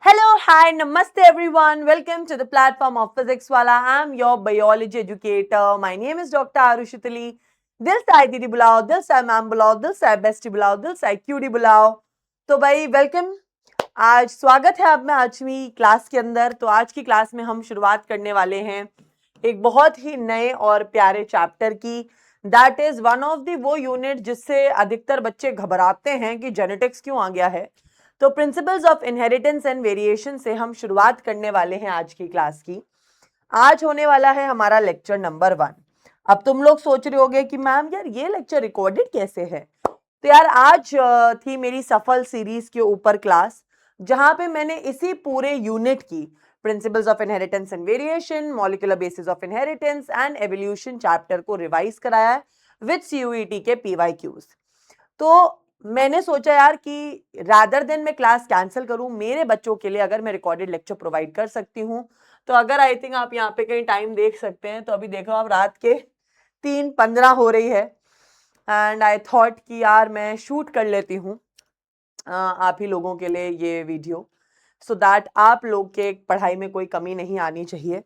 Hello, hi, namaste everyone. Welcome to the platform of Physics Wala. I'm your biology educator. My name is Dr. Arushitali. दिल साई दीदी बुलाओ, दिल Sai ma'am बुलाओ, दिल Sai bestie बुलाओ, दिल साई क्यूटी बुलाओ. तो भाई वेलकम. आज स्वागत है आप में आजवी क्लास के अंदर. तो आज की क्लास में हम शुरुआत करने वाले हैं एक बहुत ही नए और प्यारे चैप्टर की. That is one of the वो यूनिट जिससे अधिकतर बच्चे घबराते हैं कि जेनेटिक्स क्यों आ गया है. तो principles of inheritance and variation से हम शुरुआत करने वाले हैं आज की क्लास की. आज होने वाला है हमारा लेक्चर नंबर 1. अब तुम लोग सोच रहे होगे कि मैम यार ये लेक्चर रिकॉर्डेड कैसे है. तो यार आज थी मेरी सफल सीरीज के ऊपर क्लास, जहां पे मैंने इसी पूरे यूनिट की principles of inheritance and variation, molecular basis of inheritance and evolution chapter को रिवाइज कराया है विद सीयूईटी के पीवाईक्यूज. तो मैंने सोचा यार कि रादर देन मैं क्लास कैंसिल करूं, मेरे बच्चों के लिए अगर मैं रिकॉर्डेड लेक्चर प्रोवाइड कर सकती हूं तो अगर आई थिंक आप यहाँ पे कहीं टाइम देख सकते हैं तो अभी देखो आप रात के 3:15 हो रही है. एंड आई थॉट कि यार मैं शूट कर लेती हूँ आप ही लोगों के लिए ये वीडियो, सो दैट आप लोग के पढ़ाई में कोई कमी नहीं आनी चाहिए.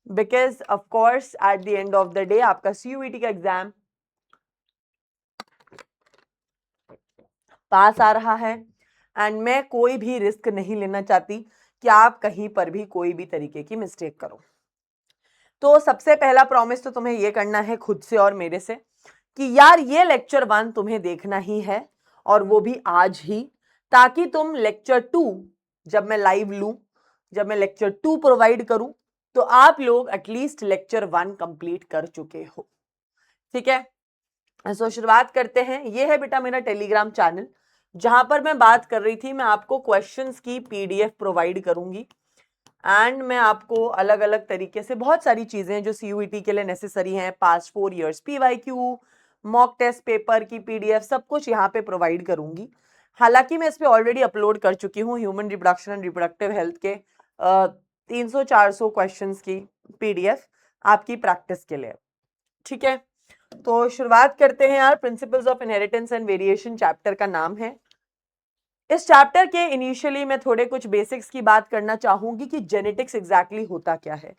Because of course at the end of the day आपका सीयूईटी का एग्जाम पास आ रहा है एंड मैं कोई भी रिस्क नहीं लेना चाहती कि आप कहीं पर भी कोई भी तरीके की मिस्टेक करो. तो सबसे पहला प्रॉमिस तो तुम्हें ये करना है खुद से और मेरे से कि यार ये लेक्चर 1 तुम्हें देखना ही है, और वो भी आज ही, ताकि तुम लेक्चर 2 जब मैं लाइव लूं, जब मैं लेक्चर 2 प्रोवाइड करूं तो आप लोग एटलीस्ट लेक्चर 1 कंप्लीट कर चुके हो. ठीक है. सो शुरुआत करते हैं. ये है बेटा मेरा टेलीग्राम चैनल, जहां पर मैं बात कर रही थी मैं आपको क्वेश्चंस की पीडीएफ प्रोवाइड करूंगी एंड मैं आपको अलग अलग तरीके से बहुत सारी चीजें जो सीयूईटी के लिए नेसेसरी हैं, past 4 years PYQ, mock test paper की पीडीएफ, सब कुछ यहाँ पे प्रोवाइड करूंगी. हालांकि मैं इस पे ऑलरेडी अपलोड कर चुकी हूँ human reproduction and reproductive health के 300-400 क्वेश्चन की पीडीएफ आपकी प्रैक्टिस के लिए. ठीक है. तो शुरुआत करते हैं यार. Principles of inheritance and variation chapter का नाम है. इस चैप्टर के इनिशियली मैं थोड़े कुछ बेसिक्स की बात करना चाहूंगी कि जेनेटिक्स एग्जैक्टली होता क्या है.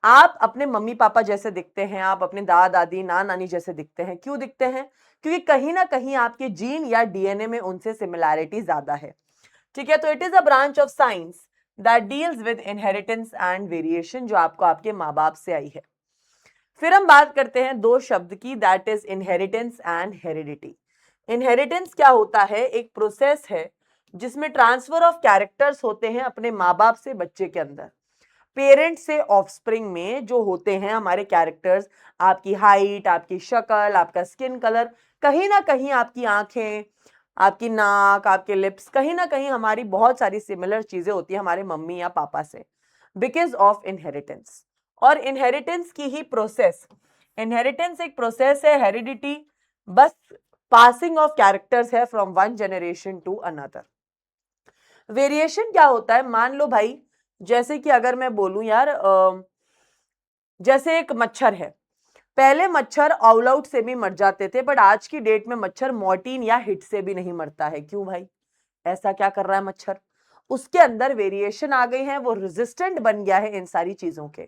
आप अपने मम्मी पापा जैसे दिखते हैं, आप अपने दादा दादी नाना नानी जैसे दिखते हैं. क्यों दिखते हैं? क्योंकि कहीं ना कहीं आपके जीन या डीएनए में उनसे सिमिलैरिटी ज्यादा है. ठीक है. तो it is a branch of science that deals with inheritance and variation, जो आपको आपके माँ बाप से आई है. फिर हम बात करते हैं दो शब्द की, that is inheritance and heredity. Inheritance क्या होता है? एक प्रोसेस है जिसमें ट्रांसफर ऑफ कैरेक्टर्स होते हैं अपने माँ बाप से बच्चे के अंदर. पेरेंट से ऑफस्प्रिंग में जो होते हैं हमारे कैरेक्टर्स, आपकी हाइट, आपकी शक्ल, आपका स्किन कलर, कहीं ना कहीं आपकी आंखें, आपकी नाक, आपके लिप्स, कहीं ना कहीं हमारी बहुत सारी सिमिलर चीजें होती है हमारे मम्मी या पापा से, बिकॉज ऑफ इनहेरिटेंस. और इनहेरिटेंस की ही प्रोसेस, इनहेरिटेंस एक प्रोसेस है, हेरिडिटी बस पासिंग ऑफ कैरेक्टर्स है from one generation to another. Variation क्या होता है? मान लो भाई, जैसे कि अगर मैं बोलूं यार, जैसे एक मच्छर है. पहले मच्छर ऑल आउट से भी मर जाते थे, बट आज की डेट में मच्छर मॉर्टिन या हिट से भी नहीं मरता है. क्यों भाई? ऐसा क्या कर रहा है मच्छर? उसके अंदर वेरिएशन आ गई है, वो रेजिस्टेंट बन गया है इन सारी चीजों के.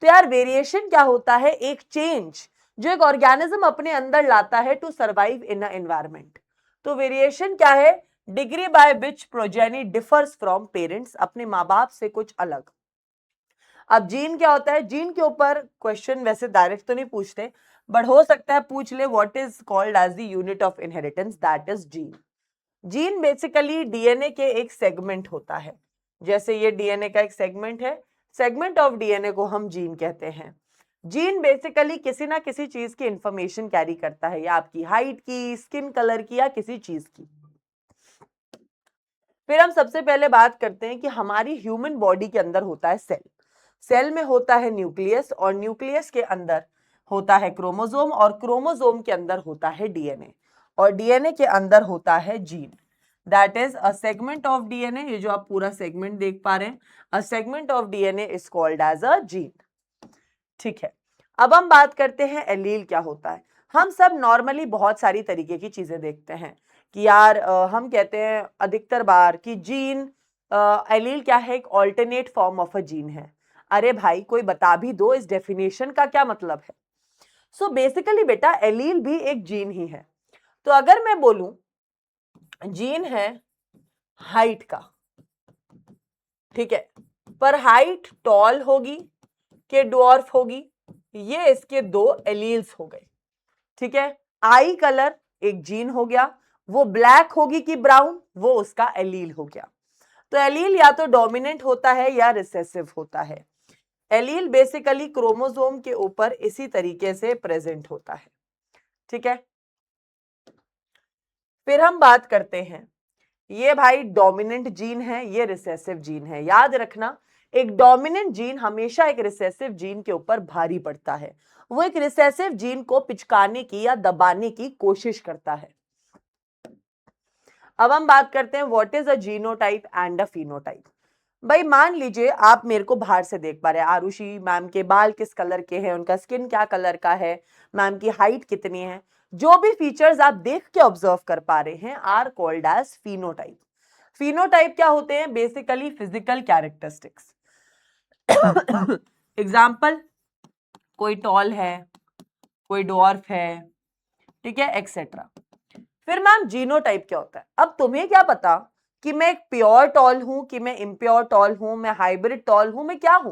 तो यार वेरिएशन क्या होता है? एक चेंज जो एक ऑर्गेनिज्म अपने अंदर लाता है to survive in a environment. तो वेरिएशन क्या है? Degree by which progeny differs from parents, अपने माँ बाप से कुछ अलग. अब जीन क्या होता है? जीन के ऊपर क्वेश्चन वैसे डायरेक्ट तो नहीं पूछते, बट हो सकता है पूछ ले. What is called as the unit of inheritance? That is gene. Gene basically DNA के एक सेगमेंट होता है. जैसे ये डीएनए का एक सेगमेंट है, सेगमेंट ऑफ डीएनए को हम जीन कहते हैं. जीन बेसिकली किसी ना किसी चीज की इंफॉर्मेशन कैरी करता है, या आपकी हाइट की, स्किन कलर की, या किसी चीज की. फिर हम सबसे पहले बात करते हैं कि हमारी ह्यूमन बॉडी के अंदर होता है सेल. सेल में होता है न्यूक्लियस, और न्यूक्लियस के अंदर होता है क्रोमोसोम, और क्रोमोसोम के अंदर होता है डीएनए, और डीएनए के अंदर होता है gene. That is a segment of DNA. ये जो आप पूरा सेगमेंट देख पा रहे हैं, a segment of DNA is called as a gene. ठीक है. अब हम बात करते हैं एलील क्या होता है. हम सब नॉर्मली बहुत सारी तरीके की चीजें देखते हैं कि यार हम कहते हैं अधिकतर बार कि जीन एलील क्या है? एक alternate form of a gene है। अरे भाई कोई बता भी दो इस डेफिनेशन का क्या मतलब है। सो बेसिकली बेटा एलील भी एक जीन ही है। तो अगर मैं बोलूं जीन है हाइट का, ठीक है, पर हाइट टॉल होगी कि ड्वार्फ होगी, ये इसके दो एलील्स हो गए, ठीक है। आई कलर एक जीन हो गया, वो ब्लैक होगी कि ब्राउन, वो उसका एलील हो गया। तो एलील या तो डोमिनेंट होता है या रिसेसिव होता है। एलील बेसिकली क्रोमोसोम के ऊपर इसी तरीके से प्रेजेंट होता है, ठीक है। फिर हम बात करते हैं, ये भाई डोमिनेंट जीन है, ये रिसेसिव जीन है। याद रखना एक डोमिनेंट जीन हमेशा एक रिसेसिव जीन के ऊपर भारी पड़ता है, वो एक रिसेसिव जीन को पिचकाने की या दबाने की कोशिश करता है। अब हम बात करते हैं what is a genotype and a phenotype. भाई मान लीजिए आप मेरे को बाहर से देख पा रहे हैं, आरुषि मैम के बाल किस कलर के हैं, उनका स्किन क्या कलर का है, मैम की हाइट कितनी है, जो भी फीचर्स आप देख के ऑब्जर्व कर पा रहे हैं are called as phenotype. Phenotype क्या होते हैं? Basically physical characteristics. एग्जाम्पल, कोई टॉल है, कोई डॉर्फ है, ठीक है, एक्सेट्रा। फिर मैम जीनोटाइप क्या होता है? अब तुम्हें क्या पता कि मैं एक प्योर टॉल हूं कि मैं इम्प्योर टॉल हूं, मैं हाइब्रिड टॉल हूं, मैं क्या हूं?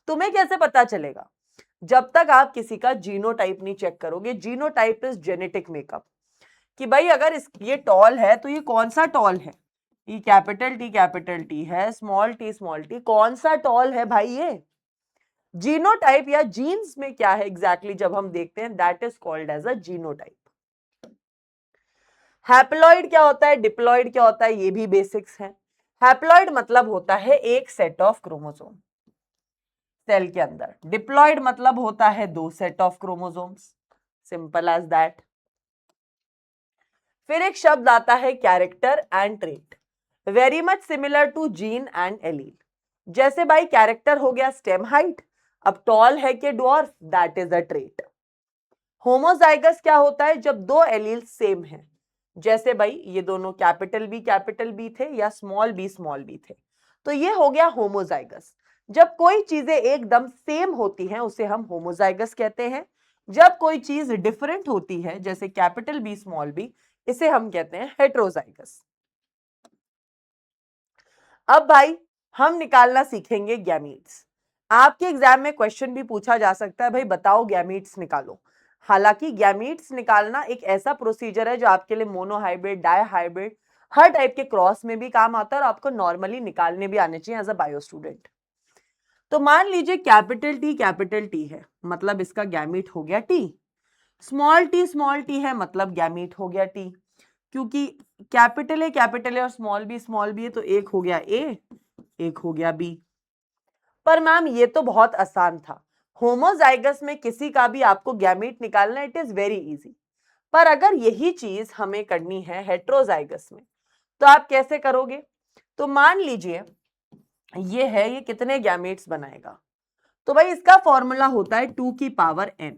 तुम्हें कैसे पता चलेगा जब तक आप किसी का जीनोटाइप नहीं चेक करोगे। जीनोटाइप इज जेनेटिक मेकअप, कि भाई अगर ये टॉल है तो ये कौन सा टॉल है, ये कैपिटल टी है, स्मॉल टी, कौन सा टॉल है भाई? ये जीनोटाइप या जीन्स में क्या है एग्जैक्टली जब हम देखते हैं, that is called as a genotype. Haploid क्या होता है, डिप्लॉइड क्या होता है, ये भी बेसिक्स हैं। हैप्लॉइड मतलब होता है एक सेट ऑफ क्रोमोसोम सेल के अंदर, डिप्लॉइड मतलब होता है दो set of chromosomes, simple as that. फिर एक शब्द आता है character and trait, very much similar to gene and allele. जैसे भाई कैरेक्टर हो गया स्टेम हाइट, अब टॉल है कि dwarf, that is a trait. Homozygous क्या होता है? जब दो एलील सेम हैं, जैसे भाई ये दोनों कैपिटल बी थे या स्मॉल बी थे, तो ये हो गया होमोजाइगस। जब कोई चीजें एकदम सेम होती हैं उसे हम होमोजाइगस कहते हैं। जब कोई चीज डिफरेंट होती है जैसे कैपिटल बी स्मॉल बी, इसे हम कहते हैं हेट्रोजाइगस। अब भाई हम निकालना सीखेंगे गैमीट्स। आपके एग्जाम में क्वेश्चन भी पूछा जा सकता है, भाई बताओ गैमीट्स निकालो। हालांकि गैमीट्स निकालना एक ऐसा प्रोसीजर है जो आपके लिए मोनोहाइब्रिड, डायहाइब्रिड, हर टाइप के क्रॉस में भी काम आता है और आपको नॉर्मली निकालने भी आने चाहिए एज अ बायो स्टूडेंट। तो मान लीजिए कैपिटल टी है, मतलब इसका गैमीट हो गया टी। स्मॉल टी है, मतलब गैमीट हो गया टी, क्योंकि कैपिटल है और स्मॉल बी है, तो एक हो गया ए, एक हो गया बी। पर मैम ये तो बहुत आसान था, होमोजाइगस में किसी का भी आपको गैमीट निकालना, इट इज वेरी इजी। पर अगर यही चीज हमें करनी है हेट्रोजाइगस में, तो आप कैसे करोगे? तो मान लीजिए ये है, ये कितने गैमीट्स बनाएगा? तो भाई इसका फॉर्मूला होता है 2 की पावर n।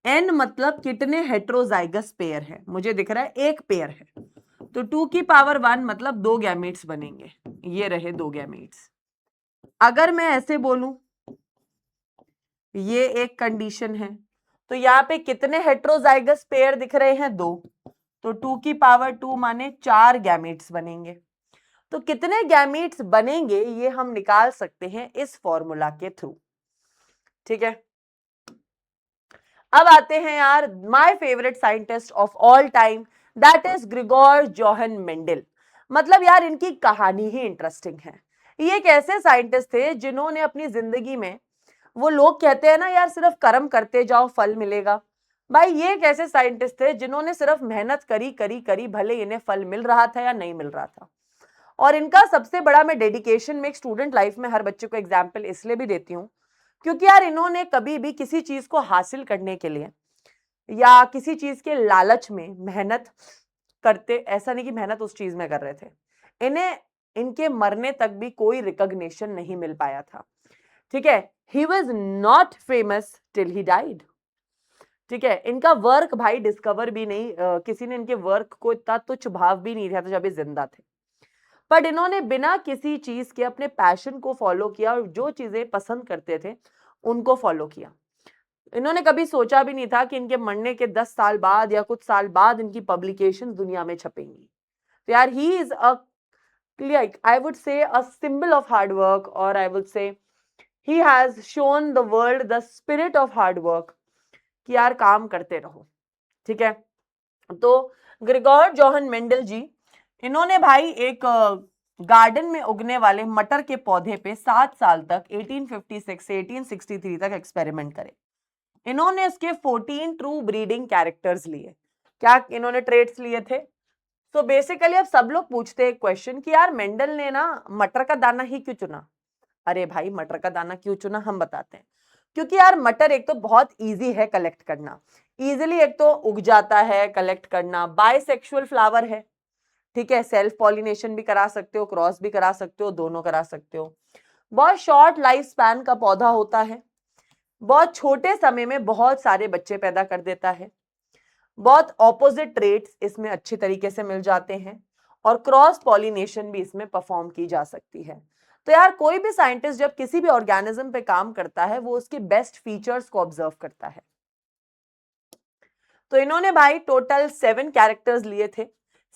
n मतलब कितने हेट्रोजाइगस पेयर है, मुझे दिख रहा है एक पेयर है, तो 2 की पावर 1 मतलब दो गैमीट्स बनेंगे, ये रहे दो गैमीट्स। अगर मैं ऐसे बोलूं, ये एक कंडीशन है, तो यहाँ पे कितने हेट्रोजाइगस पेयर दिख रहे हैं? दो, तो 2 की पावर 2 माने 4 गैमीट्स बनेंगे। तो कितने गैमीट्स बनेंगे ये हम निकाल सकते हैं इस फॉर्मूला के थ्रू, ठीक है। अब आते हैं यार my favourite scientist of all time, that is Grigor Johan Mendel. मतलब यार इनकी कहानी ही इंटरेस्टिंग है। ये एक ऐसे साइंटिस्ट थे जिन्होंने अपनी जिंदगी में, वो लोग कहते हैं ना यार सिर्फ कर्म करते जाओ फल मिलेगा, भाई ये एक ऐसे साइंटिस्ट थे जिन्होंने सिर्फ मेहनत करी, भले इन्हें फल मिल रहा था या नहीं मिल रहा था। और इनका सबसे बड़ा, मैं डेडिकेशन में एक स्टूडेंट लाइफ में हर बच्चे को एग्जाम्पल इसलिए भी देती हूँ क्योंकि यार इन्होंने कभी भी किसी चीज को हासिल करने के लिए या किसी चीज के लालच में मेहनत करते, ऐसा नहीं कि मेहनत उस चीज में कर रहे थे, इन्हें इनके मरने तक भी कोई रिकॉग्निशन नहीं मिल पाया था, ठीक है। He was not famous till he died, ठीक है। इनका वर्क भाई डिस्कवर भी नहीं, किसी ने इनके वर्क को इतना तुच्छ भाव भी नहीं दिया था जब ये जिंदा थे। बट इन्होंने बिना किसी चीज के अपने पैशन को फॉलो किया और जो चीजें पसंद करते थे उनको फॉलो किया। इन्होंने कभी सोचा भी नहीं था कि इनके मरने के 10 साल बाद या कुछ साल बाद इनकी पब्लिकेशन दुनिया में छपेंगी। तो यार he is a like I would say a symbol of hard work, or I would say he has shown the world the spirit of hard work कि यार काम करते रहो। ठीक है, तो ग्रेगोर जोहन मेंडल जी, इन्होंने भाई एक गार्डन में उगने वाले मटर के पौधे पे 7 साल तक 1856 से 1863 तक एक्सपेरिमेंट करे। इन्होंने इसके 14 ट्रू ब्रीडिंग कैरेक्टर्स लिए। क्या इन्होंने ट्रेड्स लिए थे? तो बेसिकली अब सब लोग पूछते हैं क्वेश्चन कि यार मेंडल ने ना मटर का दाना ही क्यों चुना? अरे भाई मटर का दाना क्यों चुना हम बताते हैं। क्योंकि यार मटर एक तो बहुत इजी है कलेक्ट करना, इजीली एक तो उग जाता है, कलेक्ट करना, बाइसेक्सुअल फ्लावर है, ठीक है, सेल्फ पॉलिनेशन भी करा सकते हो, क्रॉस भी करा सकते हो, दोनों करा सकते हो। बहुत शॉर्ट लाइफ स्पैन का पौधा होता है, बहुत छोटे समय में बहुत सारे बच्चे पैदा कर देता है, बहुत ऑपोजिट ट्रेट्स इसमें अच्छे तरीके से मिल जाते हैं और क्रॉस पॉलिनेशन भी इसमें परफॉर्म की जा सकती है। तो यार कोई भी साइंटिस्ट जब किसी भी ऑर्गेनिज्म पे काम करता है वो उसके बेस्ट फीचर्स को ऑब्जर्व करता है। तो इन्होंने भाई टोटल 7 कैरेक्टर्स लिए थे,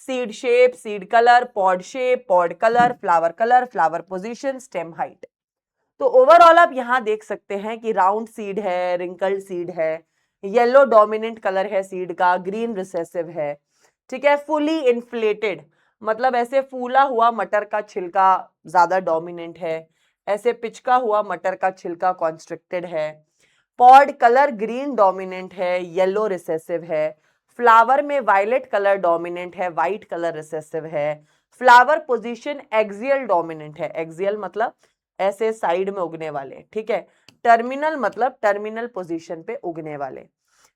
seed shape, seed colour, pod shape, pod colour, flower position, stem height. तो ओवरऑल आप यहां देख सकते हैं कि राउंड सीड है, रिंकल्ड सीड है, येलो डोमिनेंट कलर है सीड का, ग्रीन रिसेसिव है, ठीक है, फुली इन्फ्लेटेड मतलब ऐसे फूला हुआ मटर का छिलका ज्यादा डोमिनेंट है, ऐसे पिचका हुआ मटर का छिलका कॉन्स्ट्रिक्टेड है, पॉड कलर ग्रीन डोमिनेंट है, येलो रिसेसिव है, फ्लावर में वायलेट कलर डोमिनेंट है, व्हाइट कलर रिसेसिव है, फ्लावर पोजीशन एक्सियल डोमिनेंट है, एक्सियल मतलब ऐसे साइड में उगने वाले, ठीक है, टर्मिनल मतलब टर्मिनल पोजीशन पे उगने वाले,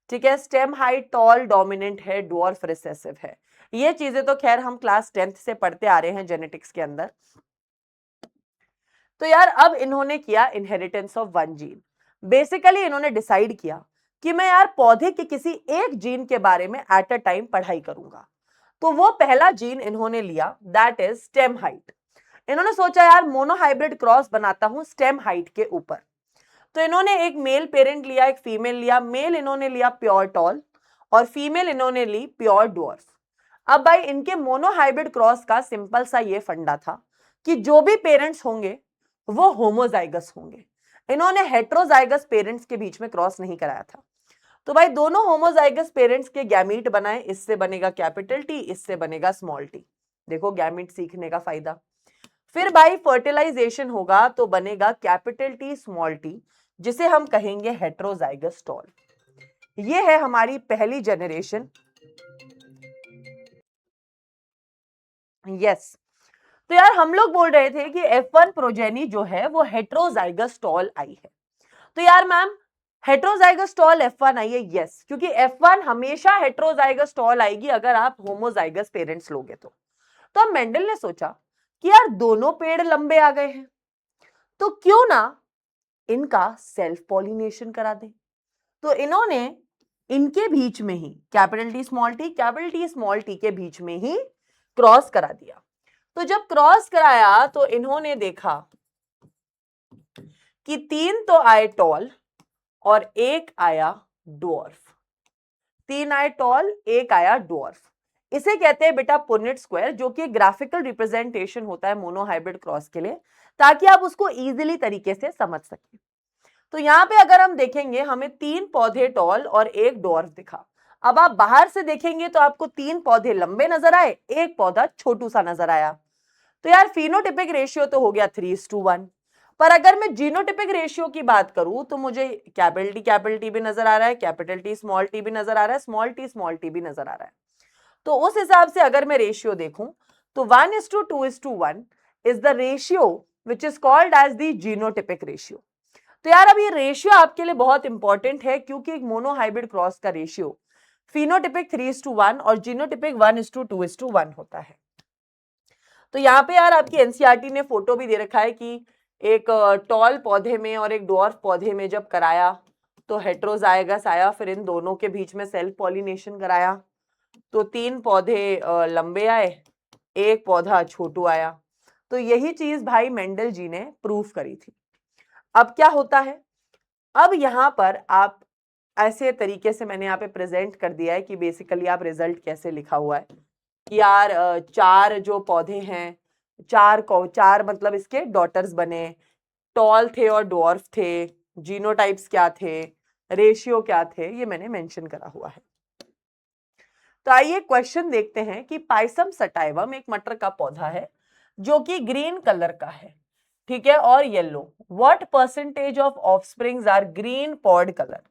ठीक है, स्टेम हाइट टॉल डोमिनेंट है, ड्वार्फ रिसेसिव है। ये चीजें तो खैर हम क्लास 10th से पढ़ते आ रहे हैं जेनेटिक्स के अंदर। तो यार अब इन्होंने किया inheritance of one gene. Basically इन्होंने डिसाइड किया कि मैं यार पौधे के किसी एक जीन के बारे में एट अ टाइम पढ़ाई करूंगा। तो वो पहला जीन इन्होंने लिया, दैट इज स्टेम हाइट। इन्होंने सोचा यार मोनोहाइब्रिड क्रॉस बनाता हूं स्टेम हाइट के ऊपर। तो इन्होंने एक मेल पेरेंट लिया, एक फीमेल लिया। मेल इन्होंने लिया प्योर टॉल और फीमेल इन्होंने ली प्योर डॉर्फ। अब भाई इनके मोनोहाइब्रिड क्रॉस का सिंपल सा ये फंडा था कि जो भी पेरेंट्स होंगे वो होमोजाइगस होंगे। इन्होंने हेट्रोजाइगस पेरेंट्स के बीच में क्रॉस नहीं कराया था। तो भाई दोनों होमोजाइगस पेरेंट्स के गैमीट बनाए, इससे बनेगा कैपिटल टी, इससे बनेगा स्मॉल टी। देखो गैमीट सीखने का फायदा। फिर भाई फर्टिलाइजेशन होगा तो बनेगा कैपिटल टी स्मॉल टी, जिसे हम कहेंगे हेट्रोजाइगस टॉल। ये है हमारी पहली जनरेशन। यस, तो यार हम लोग बोल रहे थे कि F1 प्रोजेनी जो है वो हेट्रोजाइगस टॉल आई है। तो यार मैम हेट्रोजाइगस टॉल F1 आई है, यस, क्योंकि F1 हमेशा हेट्रोजाइगस टॉल आएगी अगर आप होमोजाइगस पेरेंट्स लोगे तो अब मेंडल ने सोचा कि यार दोनों पेड़ लंबे आ गए हैं तो क्यों ना इनका सेल्फ पॉलिनेशन करा दें। तो इन्होंने इनके बीच में ही कैपिटल टी स्मॉल टी के बीच में ही क्रॉस करा दिया। तो जब क्रॉस कराया तो इन्होंने देखा कि 3 तो आए टॉल और एक आया डॉर्फ। 3 आए टॉल, एक आया डॉर्फ। इसे कहते हैं बेटा पुनेट स्क्वायर, जो कि ग्राफिकल रिप्रेजेंटेशन होता है मोनोहाइब्रिड क्रॉस के लिए, ताकि आप उसको इजीली तरीके से समझ सकें। तो यहां पे अगर हम देखेंगे हमें 3 पौधे टॉल और एक डॉर्फ दिखा। अब आप बाहर से देखेंगे तो आपको 3 पौधे लंबे नजर आए, एक पौधा छोटू सा नजर आया। तो यार फिनोटिपिक रेशियो तो हो गया 3:1। पर अगर मैं जीनोटिपिक रेशियो की बात करूं तो मुझे कैपिटल टी भी नजर आ रहा है, कैपिटल टी स्मॉल टी भी नजर आ रहा है, स्मॉल टी भी नजर आ रहा है। तो उस हिसाब से अगर मैं रेशियो देखूं तो 1:2:1 is the ratio which is called as the genotypic ratio. तो यार अब ये रेशियो आपके लिए बहुत इंपॉर्टेंट है क्योंकि एक मोनोहाइब्रिड क्रॉस का रेशियो फिनोटिपिक 3:1 और जीनोटिपिक 1:2:1 होता है। तो यहाँ पे यार आपकी एनसीईआरटी ने फोटो भी दे रखा है कि एक टॉल पौधे में और एक डॉर्फ पौधे में जब कराया तो हेट्रोजाइगस आया, फिर इन दोनों के बीच में सेल्फ पॉलिनेशन कराया तो 3 पौधे लंबे आए, एक पौधा छोटू आया। तो यही चीज भाई मेंडल जी ने प्रूव करी थी। अब क्या होता है, अब यहां पर आप ऐसे तरीके से मैंने यहाँ पे प्रेजेंट कर दिया है कि बेसिकली आप रिजल्ट कैसे लिखा हुआ है कि यार 4 जो पौधे हैं, 4 मतलब इसके डॉटर्स बने, टॉल थे और डॉर्फ थे, जीनोटाइप्स क्या थे, रेशियो क्या थे, ये मैंने मेंशन करा हुआ है। तो आइए क्वेश्चन देखते हैं कि पाइसम सटाइवम एक मटर का पौधा है जो कि ग्रीन कलर का है, ठीक है, और yellow. What percentage of offsprings are green pod colour.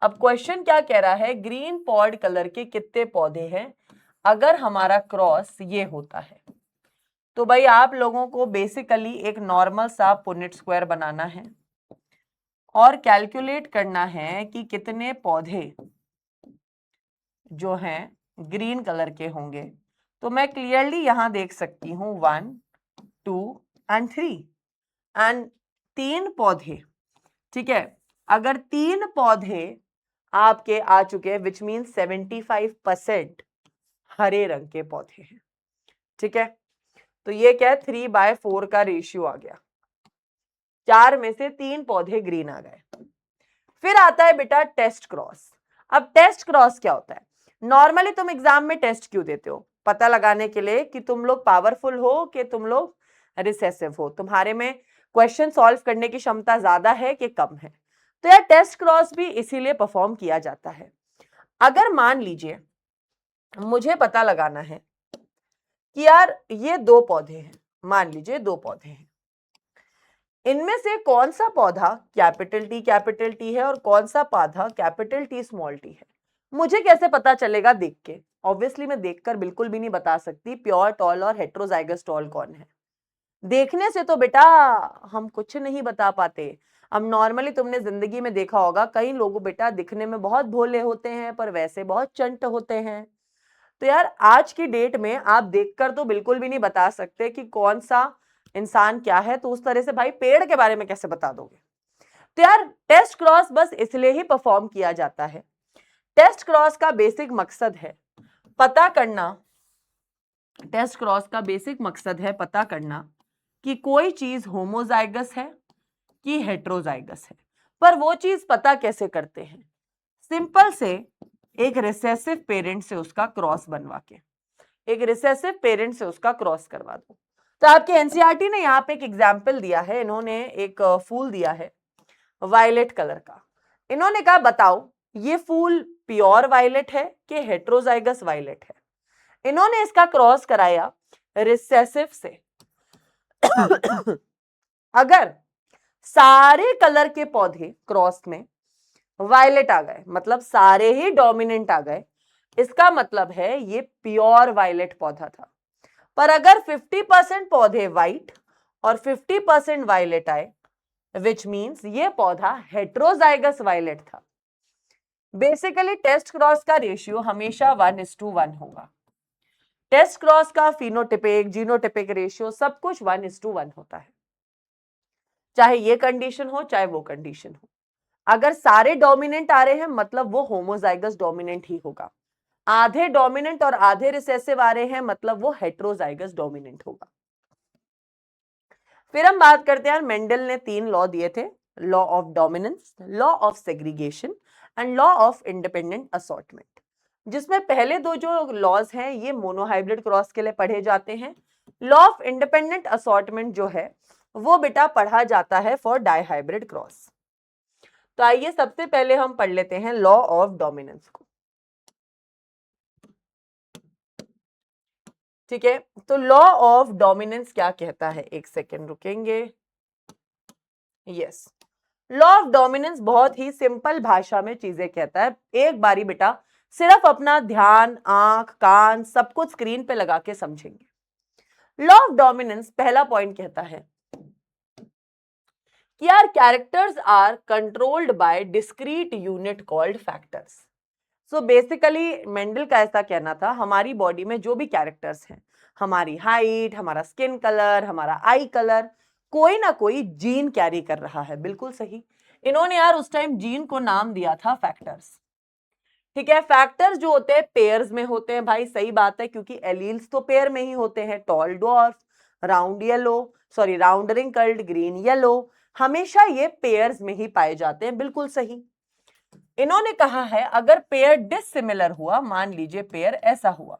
अब क्वेश्चन क्या कह रहा है, ग्रीन पॉड कलर के कितने पौधे हैं अगर हमारा क्रॉस ये होता है। तो भाई आप लोगों को बेसिकली एक नॉर्मल सा पुनेट स्क्वायर बनाना है और कैलकुलेट करना है कि कितने पौधे जो हैं ग्रीन कलर के होंगे। तो मैं क्लियरली यहां देख सकती हूं 1 2 एंड 3 एंड 3 पौधे, ठीक है। अगर 3 पौधे आपके आ चुके हैं विच मीन 75% हरे रंग के पौधे हैं, ठीक है। तो ये क्या है, 3/4 का रेशियो आ गया, 4 में से 3 पौधे ग्रीन आ गए। फिर आता है बेटा टेस्ट क्रॉस। अब टेस्ट क्रॉस क्या होता है, नॉर्मली तुम एग्जाम में टेस्ट क्यों देते हो, पता लगाने के लिए कि तुम लोग पावरफुल हो कि तुम लोग रिसेसिव हो, तुम्हारे में क्वेश्चन सॉल्व करने की क्षमता ज्यादा है कि कम है। तो यार टेस्ट क्रॉस भी इसीलिए परफॉर्म किया जाता है। अगर मान लीजिए मुझे पता लगाना है कि यार ये 2 पौधे हैं, मान लीजिए 2 पौधे हैं, इनमें से कौन सा पौधा कैपिटल टी है और कौन सा पौधा कैपिटल टी स्मॉल टी है, मुझे कैसे पता चलेगा देख के। ऑब्वियसली मैं देखकर बिल्कुल भी नहीं बता सकती प्योर टॉल और हेट्रोजाइगस टॉल कौन है, देखने से तो बेटा हम कुछ नहीं बता पाते। अब नॉर्मली तुमने जिंदगी में देखा होगा कई लोग बेटा दिखने में बहुत भोले होते हैं पर वैसे बहुत चंट होते हैं। तो यार आज की डेट में आप देखकर तो बिल्कुल भी नहीं बता सकते कि कौन सा इंसान क्या है, तो उस तरह से भाई पेड़ के बारे में कैसे बता दोगे। तो यार टेस्ट क्रॉस बस इसलिए ही परफॉर्म किया जाता है। टेस्ट क्रॉस का बेसिक मकसद है पता करना, टेस्ट क्रॉस का बेसिक मकसद है पता करना कि कोई चीज होमोजाइगस है कि हेट्रोजाइगस है। पर वो चीज पता कैसे करते हैं, सिंपल से एक रिसेसिव पेरेंट से उसका क्रॉस बनवा के, एक रिसेसिव पेरेंट से उसका क्रॉस करवा दो। तो आपके एनसीईआरटी ने यहाँ पे एक एग्जाम्पल दिया है, इन्होंने एक फूल दिया है वायलेट कलर का। इन्होंने कहा बताओ ये फूल प्योर वायलेट है कि हेट्रोजाइगस वायलेट है। इन्होंने इसका क्रॉस कराया रिसेसिव से। अगर सारे कलर के पौधे क्रॉस में वायलेट आ गए, मतलब सारे ही डोमिनेंट आ गए, इसका मतलब है ये प्योर वायलेट पौधा था। पर अगर 50% पौधे व्हाइट और 50% वायलेट आए विच मीन्स ये पौधा हेट्रोजाइगस वायलेट था। बेसिकली टेस्ट क्रॉस का रेशियो हमेशा 1:1 होगा। टेस्ट क्रॉस का फिनोटिपिक जीनोटिपिक रेशियो सब कुछ 1:1 होता है, चाहे ये कंडीशन हो चाहे वो कंडीशन हो। अगर सारे डोमिनेंट आ रहे हैं मतलब वो होमोजाइगस डोमिनेंट ही होगा, आधे डोमिनेंट और आधे रिसेसिव आ रहे हैं मतलब वो हेट्रोजाइगस डोमिनेंट होगा। फिर हम बात करते हैं, मेंडल ने 3 लॉ दिए थे, law of dominance, law of segregation and law of independent assortment, जिसमें पहले 2 जो लॉज हैं ये मोनोहाइब्रिड क्रॉस के लिए पढ़े जाते हैं। लॉ ऑफ इंडिपेंडेंट असॉर्टमेंट जो है वो बेटा पढ़ा जाता है फॉर डाइहाइब्रिड क्रॉस। तो आइए सबसे पहले हम पढ़ लेते हैं लॉ ऑफ डोमिनेंस को, ठीक है। तो लॉ ऑफ डोमिनेंस क्या कहता है, एक सेकेंड रुकेंगे। यस, लॉ ऑफ डोमिनेंस बहुत ही सिंपल भाषा में चीजें कहता है। एक बारी बेटा सिर्फ अपना ध्यान, आंख, कान सब कुछ स्क्रीन पे लगा के समझेंगे। लॉ ऑफ डोमिनेंस पहला पॉइंट कहता है कि यार characters are controlled by discrete unit called factors. So basically Mendel का ऐसा कहना था हमारी बॉडी में जो भी कैरेक्टर्स हैं, हमारी हाइट, हमारा स्किन कलर, हमारा आई कलर, कोई ना कोई जीन कैरी कर रहा है। बिल्कुल सही, इन्होंने यार उस टाइम जीन को नाम दिया था फैक्टर्स, ठीक है। फैक्टर्स जो होते हैं पेयर्स में होते हैं भाई, सही बात है, क्योंकि एलील्स तो पेयर में ही होते हैं, tall, dwarf, round yellow, sorry round wrinkled, green yellow, हमेशा ये पेयर्स में ही पाए जाते हैं। बिल्कुल सही। इन्होंने कहा है अगर पेयर डिसिमिलर हुआ, मान लीजिए पेयर ऐसा हुआ,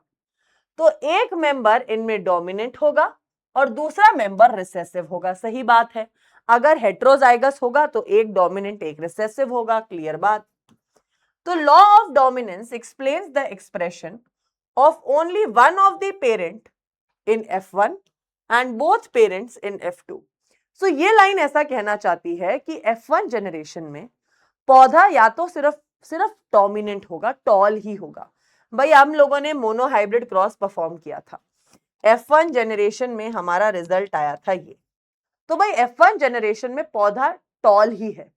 तो एक मेंबर इनमें डोमिनेंट होगा और दूसरा मेंबर रिसेसिव होगा। सही बात है। अगर हेट्रोजाइगस होगा तो एक डोमिनेंट एक रिसेसिव होगा। क्लियर बात। तो law of dominance explains the expression of only one of the parent in F1 and both parents in F2। सो ये लाइन ऐसा कहना चाहती है कि F1 जनरेशन में पौधा या तो सिर्फ डोमिनेंट होगा, टॉल ही होगा। भाई हम लोगों ने मोनोहाइब्रिड क्रॉस परफॉर्म किया था, F1 जनरेशन में हमारा रिजल्ट आया था ये। तो भाई F1 जनरेशन में पौधा टॉल ही है,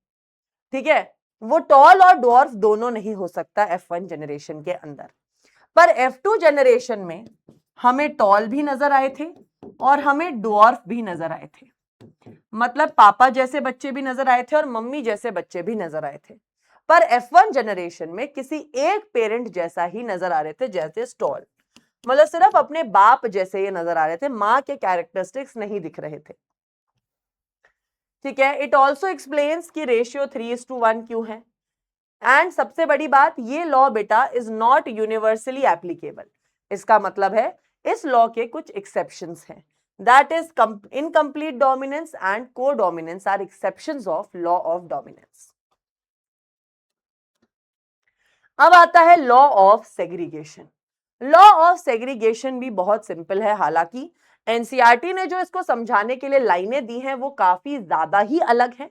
ठीक है। वो टॉल और डॉर्फ दोनों नहीं हो सकता F1 जनरेशन के अंदर। पर F2 जनरेशन में हमें टॉल भी नजर आए थे और हमें डॉर्फ भी नजर आए थे। मतलब पापा जैसे बच्चे भी नजर आए थे और मम्मी जैसे बच्चे भी नजर आए थे। पर F1 जनरेशन में किसी एक पेरेंट जैसा ही नजर आ रहे थे, जैसे स्टॉल, मतलब सिर्फ अपने बाप जैसे ये नजर आ रहे थे, मां के कैरेक्टरिस्टिक्स नहीं दिख रहे थे। ठीक है। इट ऑल्सो एक्सप्लेन्स कि रेशियो 3:1 क्यों है। एंड सबसे बड़ी बात, ये लॉ बेटा इज नॉट यूनिवर्सली एप्लीकेबल। इसका मतलब है इस लॉ के कुछ एक्सेप्शंस हैं। That is incomplete dominance and codominance are exceptions of law of dominance. अब आता है law of segregation. Law of segregation भी बहुत सिंपल है। हालांकि एनसीईआरटी ने जो इसको समझाने के लिए लाइनें दी हैं वो काफी ज्यादा ही अलग हैं,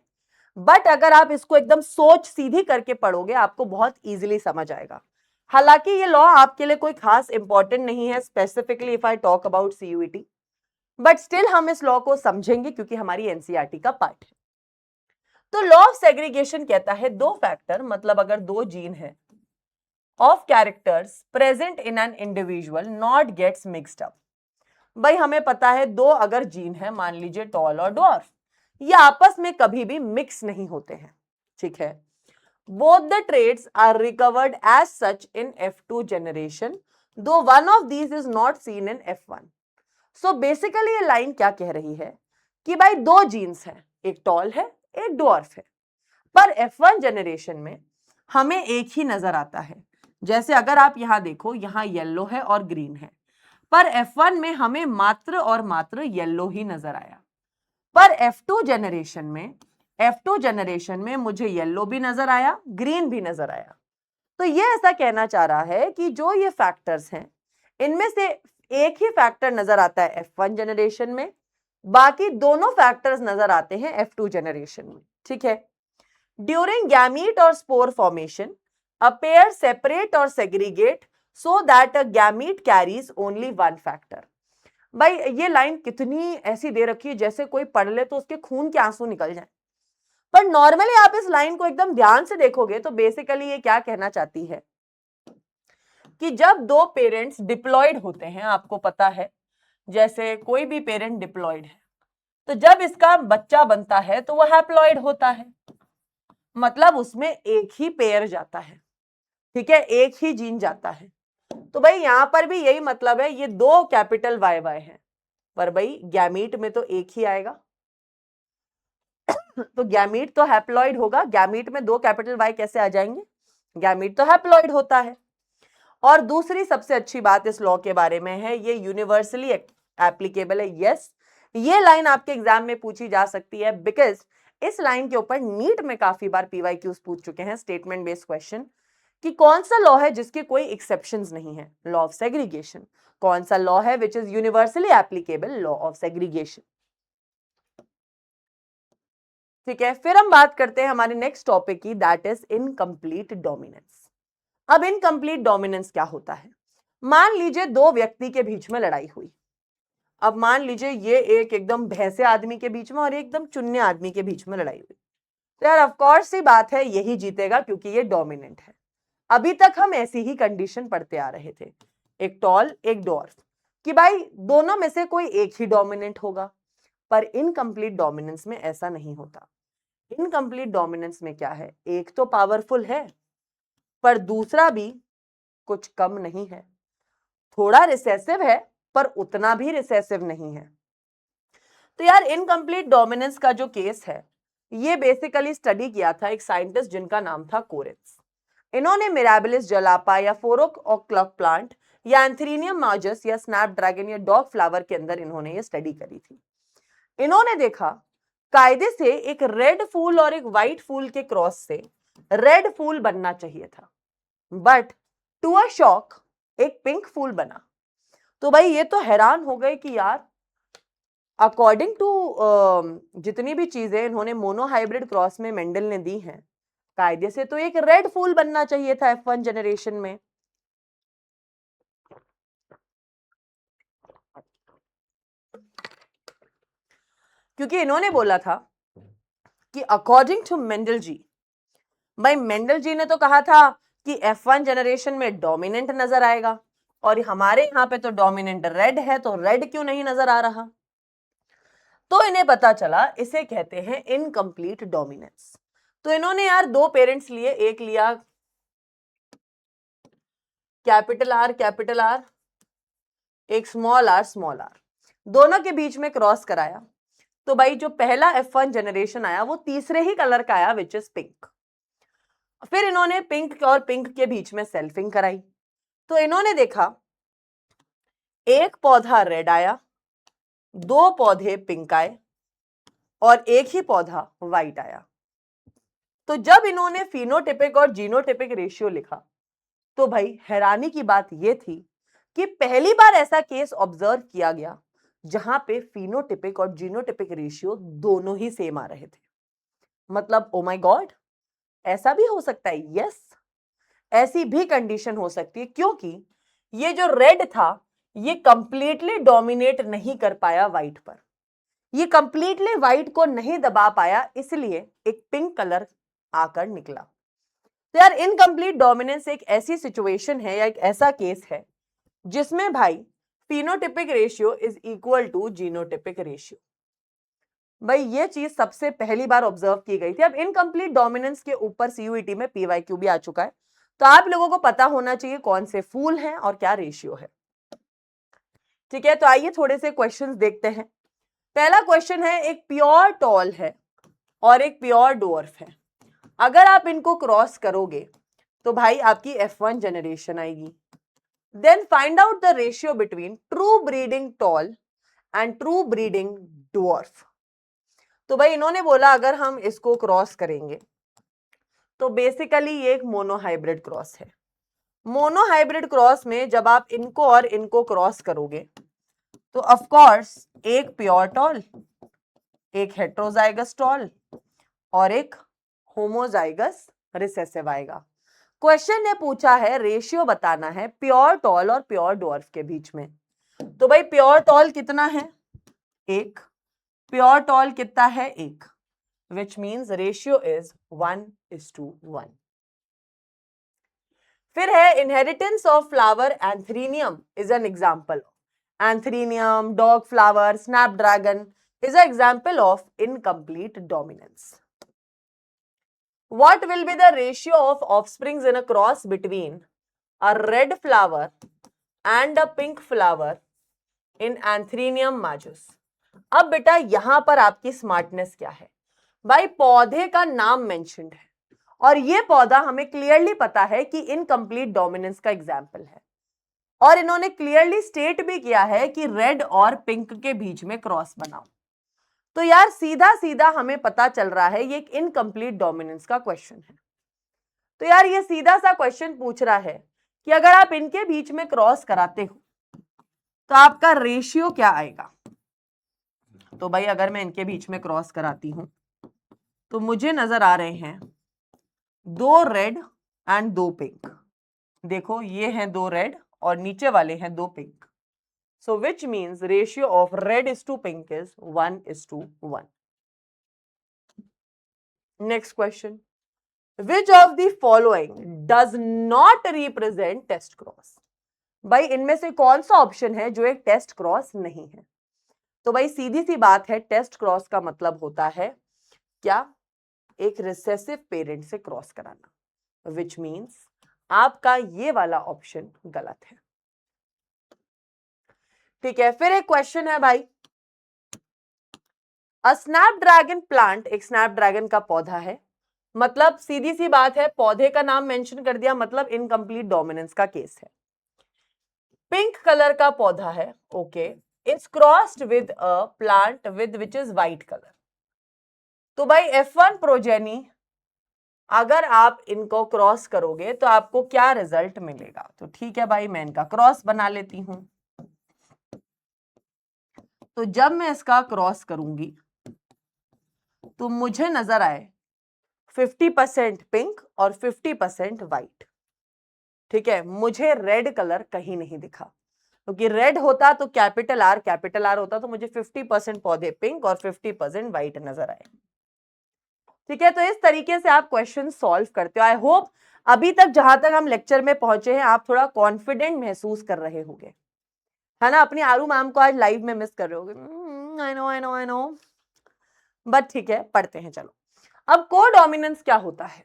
बट अगर आप इसको एकदम सोच सीधी करके पढ़ोगे आपको बहुत इजीली समझ आएगा। हालांकि ये लॉ आपके लिए कोई खास इंपॉर्टेंट नहीं है, specifically if I talk about CUET, but still हम इस लॉ को समझेंगे क्योंकि हमारी एनसीईआरटी का पार्ट है। तो लॉ ऑफ सेग्रीगेशन कहता है दो फैक्टर, मतलब अगर दो जीन है of characters present in an individual not gets mixed up. भाई हमें पता है दो अगर जीन है, मान लीजिए टॉल और डॉर्फ, ये आपस में कभी भी मिक्स नहीं होते हैं। ठीक है। Both the traits are recovered as such in F2 generation, though one of these is not seen in F1। So basically ये लाइन क्या कह रही है कि भाई दो जीन्स हैं, एक टॉल है एक डॉर्फ है, पर F1 जनरेशन में हमें एक ही नजर आता है। जैसे अगर आप यहां देखो, यहां येलो है और ग्रीन है, पर F1 में हमें मात्र और मात्र येलो ही नजर आया। पर F2 जनरेशन में मुझे येलो भी नजर आया, ग्रीन भी नजर आया। तो ये ऐसा कहना चाह रहा है कि जो ये फैक्टर्स हैं इनमें से एक ही फैक्टर नजर आता है F1 जनरेशन में, बाकी दोनों फैक्टर्स नजर आते हैं F2 जनरेशन में। ठीक है। ड्यूरिंग गैमीट और spore formation a pair separate or segregate so that a gamete carries only one factor। भाई ये लाइन कितनी ऐसी दे रखी है जैसे कोई पढ़ ले तो उसके खून के आंसू निकल जाएं। पर नॉर्मली आप इस लाइन को एकदम ध्यान से देखोगे तो बेसिकली ये क्या कहना चाहती है कि जब दो पेरेंट्स डिप्लॉयड होते हैं, आपको पता है जैसे कोई भी पेरेंट डिप्लॉयड है, तो जब इसका बच्चा बनता है तो वह हैप्लॉयड होता है, मतलब उसमें एक ही पेयर जाता है। ठीक है, एक ही जीन जाता है। तो भाई यहां पर भी यही मतलब है, ये दो कैपिटल वाई वाई है, पर भाई गैमीट में तो एक ही आएगा। तो गैमीट तो हैप्लॉइड होगा, गैमीट में दो कैपिटल वाई कैसे आ जाएंगे, गैमीट तो हैप्लॉइड होता है। और दूसरी सबसे अच्छी बात इस लॉ के बारे में है, ये यूनिवर्सली एप्लीकेबल है। यस, ये लाइन आपके एग्जाम में पूछी जा सकती है, बिकॉज इस लाइन के ऊपर नीट में काफी बार पीवाईक्यूज पूछ चुके हैं, स्टेटमेंट बेस्ड क्वेश्चन, कि कौन सा लॉ है जिसके कोई एक्सेप्शंस नहीं है, लॉ ऑफ सेग्रीगेशन। कौन सा लॉ है which is universally applicable, law of segregation. ठीक है। फिर हम बात करते हैं हमारे नेक्स्ट टॉपिक की, दैट इज इनकम्प्लीट डोमिनेंस। अब इनकम्प्लीट डोमिनेंस क्या होता है। मान लीजिए दो व्यक्ति के बीच में लड़ाई हुई। अब मान लीजिए ये एक एकदम भैंसे आदमी के बीच में और एकदम चुन्ने आदमी के बीच में लड़ाई हुई, तो यार ऑफ कोर्स सी बात है यही जीतेगा क्योंकि ये डोमिनेंट है। अभी तक हम ऐसी ही कंडीशन पढ़ते आ रहे थे, एक टॉल एक डॉर्फ, कि भाई दोनों में से कोई एक ही डोमिनेंट होगा। पर इनकम्प्लीट डोमिनेंस में ऐसा नहीं होता। इनकम्प्लीट डोमिनेंस में क्या है, एक तो पावरफुल है पर दूसरा भी कुछ कम नहीं है। थोड़ा रिसेसिव है पर उतना भी रिसेसिव नहीं है। तो यार इनकम्प्लीट डोमिनेंस का जो केस है ये बेसिकली स्टडी किया था एक साइंटिस्ट जिनका नाम था कोरिन्स। इन्होंने मिराबिलिस जलापा या फोरोक क्लक प्लांट या एंथ्रीनियम मार्जस या स्नैपड्रैगन या डॉग फ्लावर के अंदर इन्होंने ये स्टडी करी थी। इन्होंने देखा कायदे से एक रेड फूल और एक व्हाइट फूल के क्रॉस से रेड फूल बनना चाहिए था, बट टू अ शॉक एक पिंक फूल बना। तो भाई ये तो हैरान हो गए कि यार अकॉर्डिंग टू जितनी भी चीजें इन्होंने मोनोहाइब्रिड क्रॉस में मेंडल ने दी हैं, कायदे से तो एक रेड फूल बनना चाहिए था F1 जनरेशन में। क्योंकि इन्होंने बोला था कि अकॉर्डिंग टू मेंडल जी, भाई मेंडल जी ने तो कहा था कि F1 जनरेशन में डोमिनेंट नजर आएगा और हमारे यहां पे तो डोमिनेंट रेड है, तो रेड क्यों नहीं नजर आ रहा। तो इन्हें पता चला इसे कहते हैं इनकम्प्लीट डोमिनेंस। तो इन्होंने यार दो पेरेंट्स लिए, एक लिया कैपिटल आर, एक स्मॉल आर, दोनों के बीच में क्रॉस कराया। तो भाई जो पहला F1 जनरेशन आया वो तीसरे ही कलर का आया, विच इज पिंक। फिर इन्होंने पिंक और पिंक के बीच में सेल्फिंग कराई। तो इन्होंने देखा एक पौधा रेड आया, दो पौधे पिंक आए और एक ही पौधा व्हाइट आया। तो जब इन्होंने फिनोटिपिक और जीनोटिपिक रेशियो लिखा तो भाई हैरानी की बात यह थी कि पहली बार ऐसा केस ऑब्जर्व किया गया जहां पे फिनोटिपिक और जीनोटिपिक रेशियो दोनों ही सेम आ रहे थे। मतलब ओ माय गॉड, ऐसा भी हो सकता है। यस, ऐसी भी कंडीशन हो सकती है, क्योंकि ये जो रेड था ये कंप्लीटली डोमिनेट नहीं कर पाया व्हाइट पर, ये कंप्लीटली व्हाइट को नहीं दबा पाया, इसलिए एक पिंक कलर आकर निकला। तो यार इनकम्प्लीट डोमिनेंस एक ऐसी सिचुएशन है या एक ऐसा केस है जिसमें भाई phenotypic ratio is equal to genotypic ratio. भाई ये चीज सबसे पहली बार ऑब्जर्व की गई थी। अब इनकम्प्लीट डोमिनेंस के ऊपर सीयूईटी में पीवाईक्यू भी आ चुका है, तो आप लोगों को पता होना चाहिए कौन से फूल हैं और क्या रेशियो है। ठीक है, तो आइए थोड़े से क्वेश्चंस देखते हैं। पहला क्वेश्चन है, एक प्योर टॉल है और एक प्योर डोर्फ है, अगर आप इनको क्रॉस करोगे तो भाई आपकी F1 जनरेशन आएगी। Then find out the ratio between true breeding tall and true breeding dwarf. तो भाई इन्होंने बोला अगर हम इसको क्रॉस करेंगे तो बेसिकली ये एक मोनोहाइब्रिड क्रॉस है। मोनोहाइब्रिड क्रॉस में जब आप इनको और इनको क्रॉस करोगे तो ऑफ कोर्स एक प्योर टॉल, एक हेट्रोजाइगस टॉल और एक होमोजाइगस रिसेसिव आएगा। क्वेश्चन ने पूछा है रेशियो बताना है प्योर टॉल और प्योर डॉर्फ के बीच में। तो भाई प्योर टॉल कितना है, एक, प्योर टॉल कितना है, एक, which means ratio is 1:1। फिर है inheritance of flower anthurium is an example। anthurium, dog flower, snapdragon is an example of incomplete dominance। What will be the ratio of offsprings in a cross between a red flower and a pink flower in anthurium majus। अब बेटा यहां पर आपकी smartness क्या है, भाई पौधे का नाम मेंशन्ड है और ये पौधा हमें क्लियरली पता है कि इनकम्प्लीट डोमिनेंस का एग्जाम्पल है, और इन्होंने क्लियरली स्टेट भी किया है कि रेड और पिंक के बीच में क्रॉस बनाओ। तो यार सीधा सीधा हमें पता चल रहा है ये एक इनकम्प्लीट डोमिनेंस का क्वेश्चन है। तो यार ये सीधा सा क्वेश्चन पूछ रहा है कि अगर आप इनके बीच में क्रॉस कराते हो तो आपका रेशियो क्या आएगा। तो भाई अगर मैं इनके बीच में क्रॉस कराती हूं तो मुझे नजर आ रहे हैं दो रेड एंड दो पिंक। देखो ये हैं दो रेड और नीचे वाले हैं दो pink. So which means ratio of red is to pink is 1:1। Next question, which of the following does not represent test cross. भाई इनमें से कौन सा ऑप्शन है जो एक टेस्ट क्रॉस नहीं है। तो भाई सीधी सी बात है, टेस्ट क्रॉस का मतलब होता है क्या, एक रिसेसिव पेरेंट से क्रॉस कराना, विच मीन्स आपका ये वाला ऑप्शन गलत है। ठीक है, फिर एक क्वेश्चन है भाई, स्नैपड्रैगन प्लांट एक स्नैपड्रैगन का पौधा है, मतलब सीधी सी बात है, पौधे का नाम मेंशन कर दिया मतलब इनकम्प्लीट डोमिनेंस का केस है। पिंक कलर का पौधा है, okay, it's crossed with a plant with which is white colour. तो भाई F1 प्रोजेनी अगर आप इनको क्रॉस करोगे तो आपको क्या रिजल्ट मिलेगा? तो ठीक है भाई, मैं इनका क्रॉस बना लेती हूं। तो जब मैं इसका क्रॉस करूंगी तो मुझे नजर आए 50% पिंक और 50% व्हाइट। ठीक है, मुझे रेड कलर कहीं नहीं दिखा, क्योंकि रेड होता तो कैपिटल आर होता तो मुझे 50% पौधे पिंक और 50% व्हाइट नजर आए। ठीक है, तो इस तरीके से आप क्वेश्चन सॉल्व करते हो। आई होप अभी तक जहां तक हम लेक्चर में पहुंचे हैं आप थोड़ा कॉन्फिडेंट महसूस कर रहे होंगे, है ना? अपनी आरू मैम को आज लाइव में मिस कर रहे होगे। आई नो बट ठीक है, पढ़ते हैं चलो। अब को डोमिनेंस क्या होता है?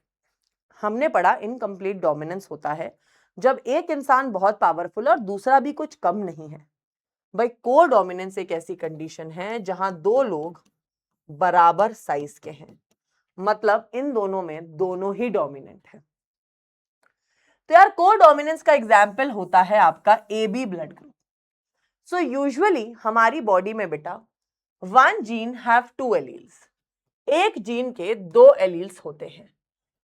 हमने पढ़ा इनकम्प्लीट डोमिनेंस होता है जब एक इंसान बहुत पावरफुल और दूसरा भी कुछ कम नहीं है। भाई को डोमिनेंस एक ऐसी कंडीशन है जहां दो लोग बराबर साइज के हैं, मतलब इन दोनों में दोनों ही डोमिनेंट है। तो यार को डोमिनेंस का एग्जाम्पल होता है आपका A B blood group. So usually हमारी बॉडी में बेटा one gene have two alleles, एक जीन के दो एलील्स होते हैं।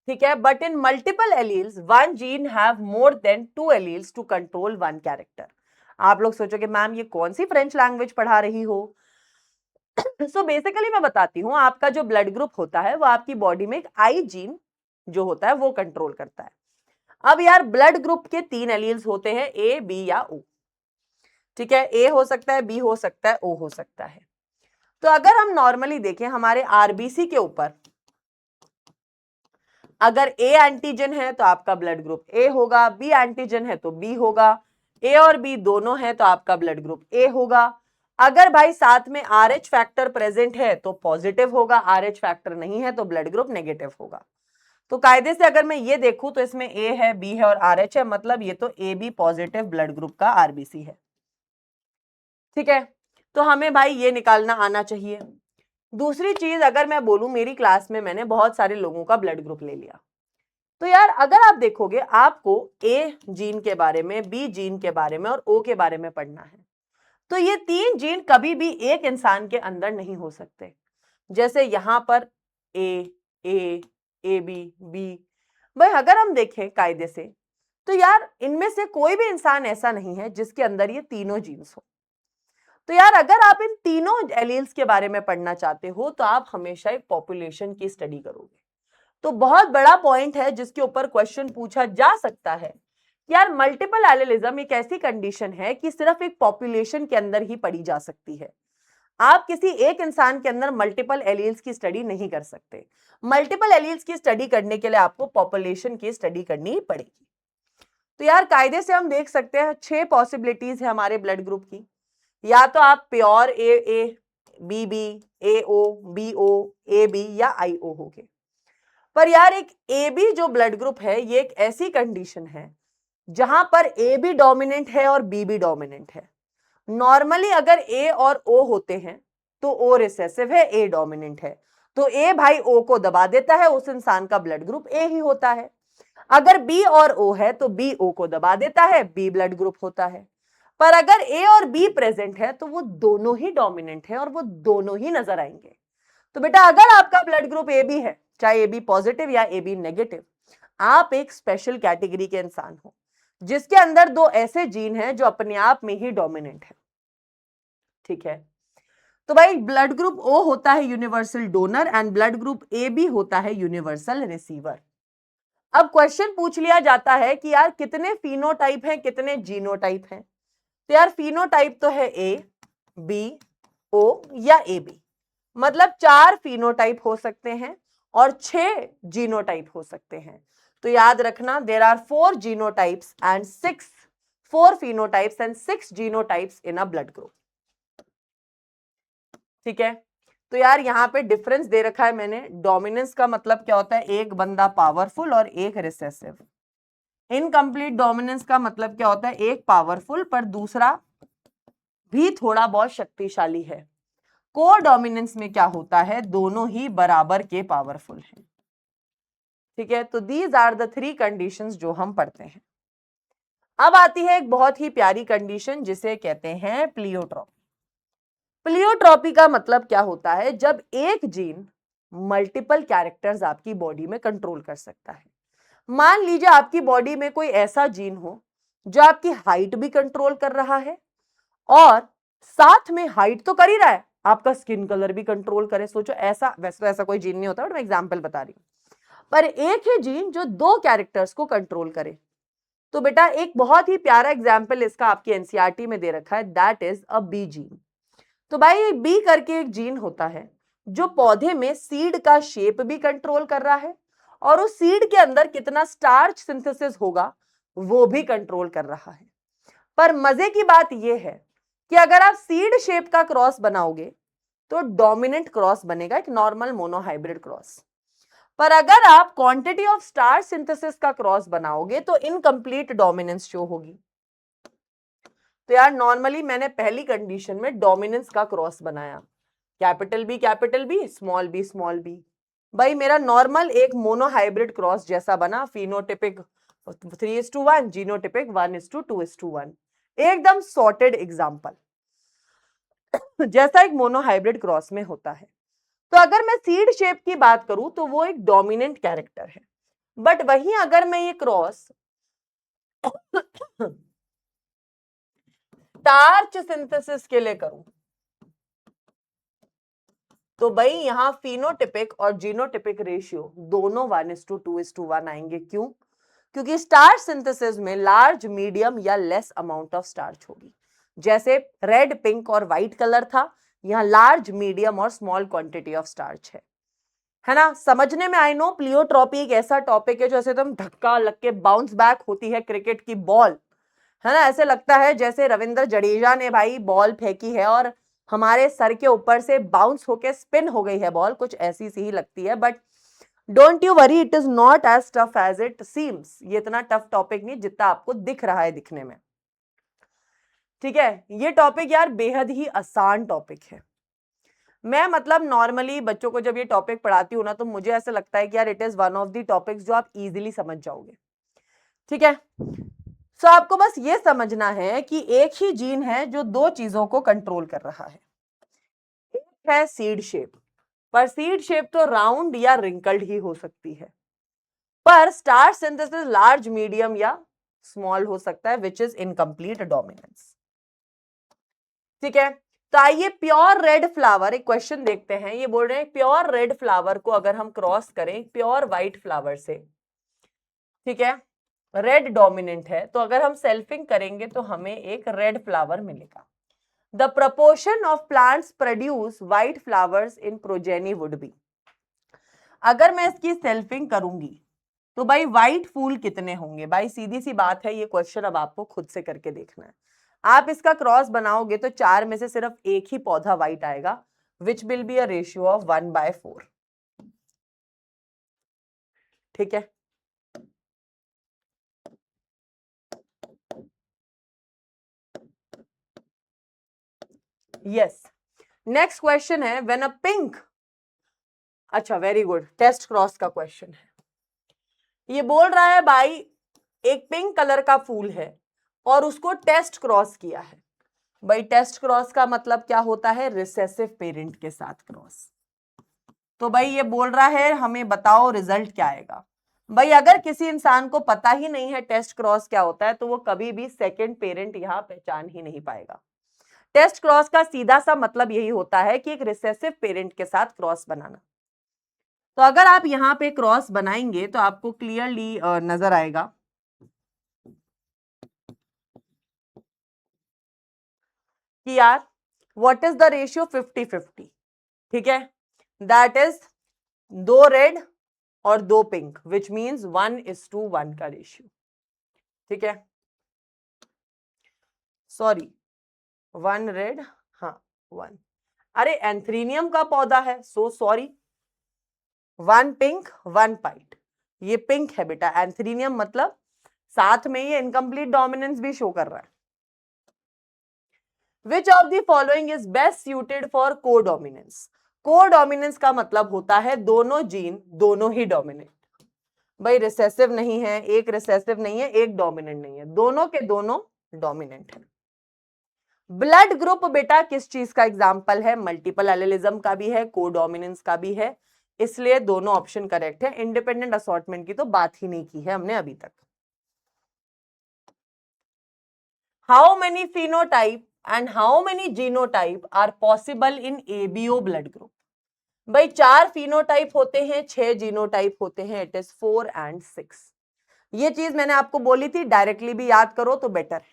ठीक है, but in multiple alleles one gene have more than two alleles to control one character. आप लोग सोचोगे मैम ये कौन सी फ्रेंच लैंग्वेज पढ़ा रही हो? सो बेसिकली मैं बताती हूँ, आपका जो ब्लड ग्रुप होता है वो आपकी बॉडी में एक आई जीन जो होता है वो कंट्रोल करता है। अब यार ब्लड ग्रुप के तीन एलील्स होते हैं, ए बी या ओ। ठीक है, ए हो सकता है, बी हो सकता है, ओ हो सकता है। तो अगर हम नॉर्मली देखें हमारे आरबीसी के ऊपर अगर ए एंटीजन है तो आपका ब्लड ग्रुप ए होगा, बी एंटीजन है तो बी होगा, ए और बी दोनों है तो आपका ब्लड ग्रुप ए होगा। अगर भाई साथ में RH फैक्टर प्रेजेंट है तो पॉजिटिव होगा, RH फैक्टर नहीं है तो ब्लड ग्रुप नेगेटिव होगा। तो कायदे से अगर मैं ये देखूं तो इसमें ए है, बी है और RH है, मतलब ये तो A B positive blood group का आरबीसी है। ठीक है, तो हमें भाई ये निकालना आना चाहिए। दूसरी चीज अगर मैं बोलूं, मेरी क्लास में मैंने बहुत सारे लोगों का ब्लड ग्रुप ले लिया, तो यार अगर आप देखोगे आपको ए जीन के बारे में, बी जीन के बारे में और ओ के बारे में पढ़ना है, तो ये तीन जीन कभी भी एक इंसान के अंदर नहीं हो सकते। जैसे यहां पर ए बी बी, भाई अगर हम देखें कायदे से तो यार इनमें से कोई भी इंसान ऐसा नहीं है जिसके अंदर ये तीनों जीन्स हो। तो यार अगर आप इन तीनों एलील्स के बारे में पढ़ना चाहते हो तो आप हमेशा एक पॉपुलेशन की स्टडी करोगे। तो बहुत बड़ा पॉइंट है जिसके ऊपर क्वेश्चन पूछा जा सकता है। यार मल्टीपल एलिलिज्म एक ऐसी कंडीशन है कि सिर्फ एक पॉपुलेशन के अंदर ही पढ़ी जा सकती है। आप किसी एक इंसान के अंदर मल्टीपल एलील्स की स्टडी नहीं कर सकते। मल्टीपल एलील्स की स्टडी करने के लिए आपको पॉपुलेशन की स्टडी करनी पड़ेगी। तो यार कायदे से हम देख सकते हैं 6 पॉसिबिलिटीज है हमारे ब्लड ग्रुप की। या तो आप pure A B B, A O B O, A B या आई ओ होगे। पर यार एक ए बी जो ब्लड ग्रुप है ये एक ऐसी कंडीशन है जहां पर ए भी डोमिनेंट है और बी भी डोमिनेंट है। नॉर्मली अगर ए और ओ होते हैं तो ओ रिसेसिव है, ए डोमिनेंट है, तो ए भाई ओ को दबा देता है, उस इंसान का ब्लड ग्रुप ए ही होता है। अगर बी और ओ है तो बी ओ को दबा देता है, बी ब्लड ग्रुप होता है। पर अगर ए और बी प्रेजेंट है तो वो दोनों ही डोमिनेंट है और वो दोनों ही नजर आएंगे। तो बेटा अगर आपका ब्लड ग्रुप ए बी है, चाहे ए बी पॉजिटिव या ए बी नेगेटिव, आप एक स्पेशल कैटेगरी के इंसान हो जिसके अंदर दो ऐसे जीन हैं जो अपने आप में ही डोमिनेंट है। ठीक है, तो भाई ब्लड ग्रुप ओ होता है universal donor and blood group A B होता है यूनिवर्सल रिसीवर। अब क्वेश्चन पूछ लिया जाता है कि यार कितने फिनोटाइप हैं, कितने जीनोटाइप हैं? तो यार फिनोटाइप तो है ए बी ओ या ए बी, मतलब 4 फिनोटाइप हो सकते हैं और 6 जीनोटाइप हो सकते हैं। तो याद रखना there are 4 genotypes and 4 phenotypes and 6 genotypes in a blood group. ठीक है, तो यार यहाँ पे डिफरेंस दे रखा है मैंने। डोमिनेंस का मतलब क्या होता है? एक बंदा पावरफुल और एक रिसेसिव। इनकम्प्लीट डोमिनेंस का मतलब क्या होता है? एक पावरफुल पर दूसरा भी थोड़ा बहुत शक्तिशाली है। कोडोमिनेंस में क्या होता है, दोनों ही बराबर के पावरफुल हैं। ठीक है, तो दीज आर द 3 कंडीशंस जो हम पढ़ते हैं। अब आती है एक बहुत ही प्यारी कंडीशन जिसे कहते हैं प्लियोट्रॉपी। प्लियोट्रॉपी का मतलब क्या होता है, जब एक जीन मल्टीपल कैरेक्टर्स आपकी बॉडी में कंट्रोल कर सकता है। मान लीजिए आपकी बॉडी में कोई ऐसा जीन हो जो आपकी हाइट भी कंट्रोल कर रहा है और साथ में हाइट तो कर ही रहा है, आपका स्किन कलर भी कंट्रोल करे। सोचो, ऐसा वैसे तो ऐसा कोई जीन नहीं होता, बट मैं एग्जांपल बता रही हूं। पर एक ही जीन जो 2 कैरेक्टर्स को कंट्रोल करे। तो बेटा एक बहुत ही प्यारा एग्जाम्पल इसका आपकी एनसीईआरटी में दे रखा है, that is a B gene. तो भाई बी करके एक जीन होता है जो पौधे में सीड का शेप भी कंट्रोल कर रहा है और उस सीड के अंदर कितना स्टार्च सिंथेसिस होगा वो भी कंट्रोल कर रहा है। पर मजे की बात यह है कि अगर आप सीड शेप का क्रॉस बनाओगे तो डोमिनेंट क्रॉस बनेगा, एक नॉर्मल मोनोहाइब्रिड क्रॉस। पर अगर आप क्वांटिटी ऑफ स्टार्च सिंथेसिस का क्रॉस बनाओगे तो इनकम्प्लीट डोमिनेंस शो होगी। तो यार नॉर्मली मैंने पहली कंडीशन में डोमिनेंस का क्रॉस बनाया, कैपिटल बी स्मॉल बी। भाई मेरा नॉर्मल एक मोनोहाइब्रिड क्रॉस जैसा बना, फिनोटिपिक 3:1, जीनोटिपिक 1:2:1, एकदम सॉर्टेड एग्जांपल जैसा एक मोनोहाइब्रिड क्रॉस में होता है। तो अगर मैं सीड शेप की बात करूं तो वो एक डोमिनेंट कैरेक्टर है, बट वहीं अगर मैं ये क्रॉस स्टार्च सिंथेसिस के लिए करूं तो भाई यहां फिनोटिपिक और जीनोटिपिक रेशियो दोनों 1:2:1 आएंगे। क्यों? क्योंकि स्टार्च सिंथेसिस में लार्ज, मीडियम या लेस अमाउंट ऑफ स्टार्च होगी। जैसे रेड, पिंक और व्हाइट कलर था, यहां लार्ज, मीडियम और स्मॉल क्वांटिटी ऑफ स्टार्च है ना। समझने में आई नो प्लियोट्रॉपी एक ऐसा टॉपिक है जो ऐसे एकदम धक्का लग के बाउंस बैक होती है क्रिकेट की बॉल, है ना। ऐसे लगता है जैसे रविंद्र जडेजा ने भाई बॉल फेंकी है और हमारे सर के ऊपर से बाउंस होके स्पिन हो गई है बॉल, कुछ ऐसी सी ही लगती है। But don't you worry, it is not as tough as it seems. ये इतना टफ टॉपिक नहीं जितना आपको दिख रहा है दिखने में। ठीक है, ये टॉपिक यार बेहद ही आसान टॉपिक है। मैं मतलब नॉर्मली बच्चों को जब ये टॉपिक पढ़ाती हूँ ना तो मुझे ऐसा लगता है कि यार it is one of the topics जो आप इजीली समझ जाओगे। ठीक है, सो आपको बस ये समझना है कि एक ही जीन है जो 2 चीजों को कंट्रोल कर रहा है। एक है सीड शेप, पर सीड शेप तो राउंड या रिंकल्ड ही हो सकती है, पर स्टार सिंथेसिस लार्ज, मीडियम या स्मॉल हो सकता है, विच इज इनकम्प्लीट डोमिनेंस। ठीक है, तो आइए प्योर रेड फ्लावर, एक क्वेश्चन देखते हैं। ये बोल रहे हैं प्योर रेड फ्लावर को अगर हम क्रॉस करें प्योर व्हाइट फ्लावर से, ठीक है, रेड डोमिनेंट है, तो अगर हम सेल्फिंग करेंगे तो हमें एक रेड फ्लावर मिलेगा। The proportion of plants produce white flowers in progeny would be. अगर मैं इसकी सेल्फिंग करूंगी तो भाई व्हाइट फूल कितने होंगे। भाई सीधी सी बात है, ये क्वेश्चन अब आपको खुद से करके देखना है। आप इसका क्रॉस बनाओगे तो 4 में से सिर्फ एक ही पौधा व्हाइट आएगा, which will be a ratio of 1/4। ठीक है, यस। नेक्स्ट क्वेश्चन है व्हेन अ पिंक, अच्छा वेरी गुड, टेस्ट क्रॉस का क्वेश्चन है। ये बोल रहा है भाई एक पिंक कलर का फूल है और उसको टेस्ट क्रॉस किया है। भाई टेस्ट क्रॉस का मतलब क्या होता है, रिसेसिव पेरेंट के साथ क्रॉस। तो भाई ये बोल रहा है हमें बताओ रिजल्ट क्या आएगा। भाई अगर किसी इंसान को पता ही नहीं है टेस्ट क्रॉस क्या होता है तो वो कभी भी सेकंड पेरेंट यहां पहचान ही नहीं पाएगा। टेस्ट क्रॉस का सीधा सा मतलब यही होता है कि एक रिसेसिव पेरेंट के साथ क्रॉस बनाना। तो अगर आप यहां पे क्रॉस बनाएंगे तो आपको क्लियरली नजर आएगा कि यार व्हाट इज द रेशियो, 50-50। ठीक है, दैट इज 2 रेड और 2 पिंक, विच मीन्स 1:1 का रेशियो। ठीक है, सॉरी 1 रेड, हाँ 1, अरे एंथ्रीनियम का पौधा है, सो सॉरी, 1 पिंक 1 वाइट। ये पिंक है बेटा, एंथ्रीनियम मतलब साथ में ये इनकम्प्लीट डोमिनेंस भी शो कर रहा है। विच of the following is best suited for codominance. Codominance का मतलब होता है दोनों जीन दोनों ही डोमिनेंट। भाई रिसेसिव नहीं है, एक रिसेसिव नहीं है, एक डोमिनेंट नहीं है, दोनों के दोनों डोमिनेंट है। ब्लड ग्रुप बेटा किस चीज का एग्जाम्पल है? मल्टीपल एलिलिज्म का भी है, कोडोमिनेंस का भी है, इसलिए दोनों ऑप्शन करेक्ट है। इंडिपेंडेंट असॉर्टमेंट की तो बात ही नहीं की है हमने अभी तक। How many phenotype and how many genotype are possible in ABO blood group? भाई 4 फिनोटाइप होते हैं, 6 जीनोटाइप होते हैं, इट इज 4 and 6। ये चीज मैंने आपको बोली थी, डायरेक्टली भी याद करो तो बेटर है।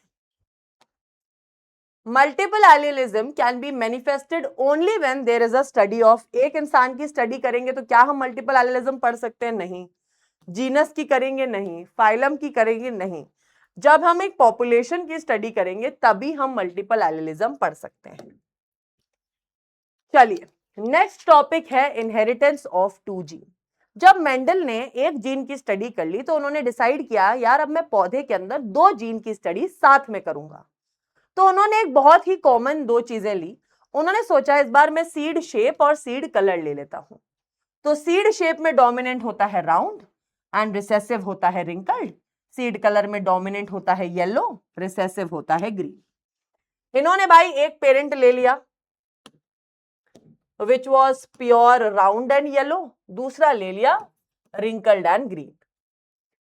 Multiple allelism can be manifested only when there is a study of. एक इंसान की स्टडी करेंगे तो क्या हम मल्टीपल एलिलिज्म पढ़ सकते हैं? नहीं। जीनस की करेंगे? नहीं। फाइलम की करेंगे? नहीं। जब हम एक पॉपुलेशन की स्टडी करेंगे तभी हम मल्टीपल एलिलिज्म पढ़ सकते हैं। चलिए नेक्स्ट टॉपिक है इनहेरिटेंस ऑफ 2 जीन। जब मेंडल ने एक जीन की स्टडी कर ली तो उन्होंने डिसाइड किया यार अब मैं पौधे के अंदर 2 जीन की स्टडी साथ में करूंगा। तो उन्होंने एक बहुत ही कॉमन 2 चीजें ली। उन्होंने सोचा इस बार मैं सीड शेप और सीड कलर ले लेता हूं। तो सीड शेप में डोमिनेंट होता है राउंड एंड रिसेसिव होता है रिंकल्ड। सीड कलर में डोमिनेंट होता है येलो, रिसेसिव होता है ग्रीन। इन्होंने भाई एक पेरेंट ले लिया which was pure round and yellow, दूसरा ले लिया रिंकल्ड एंड ग्रीन।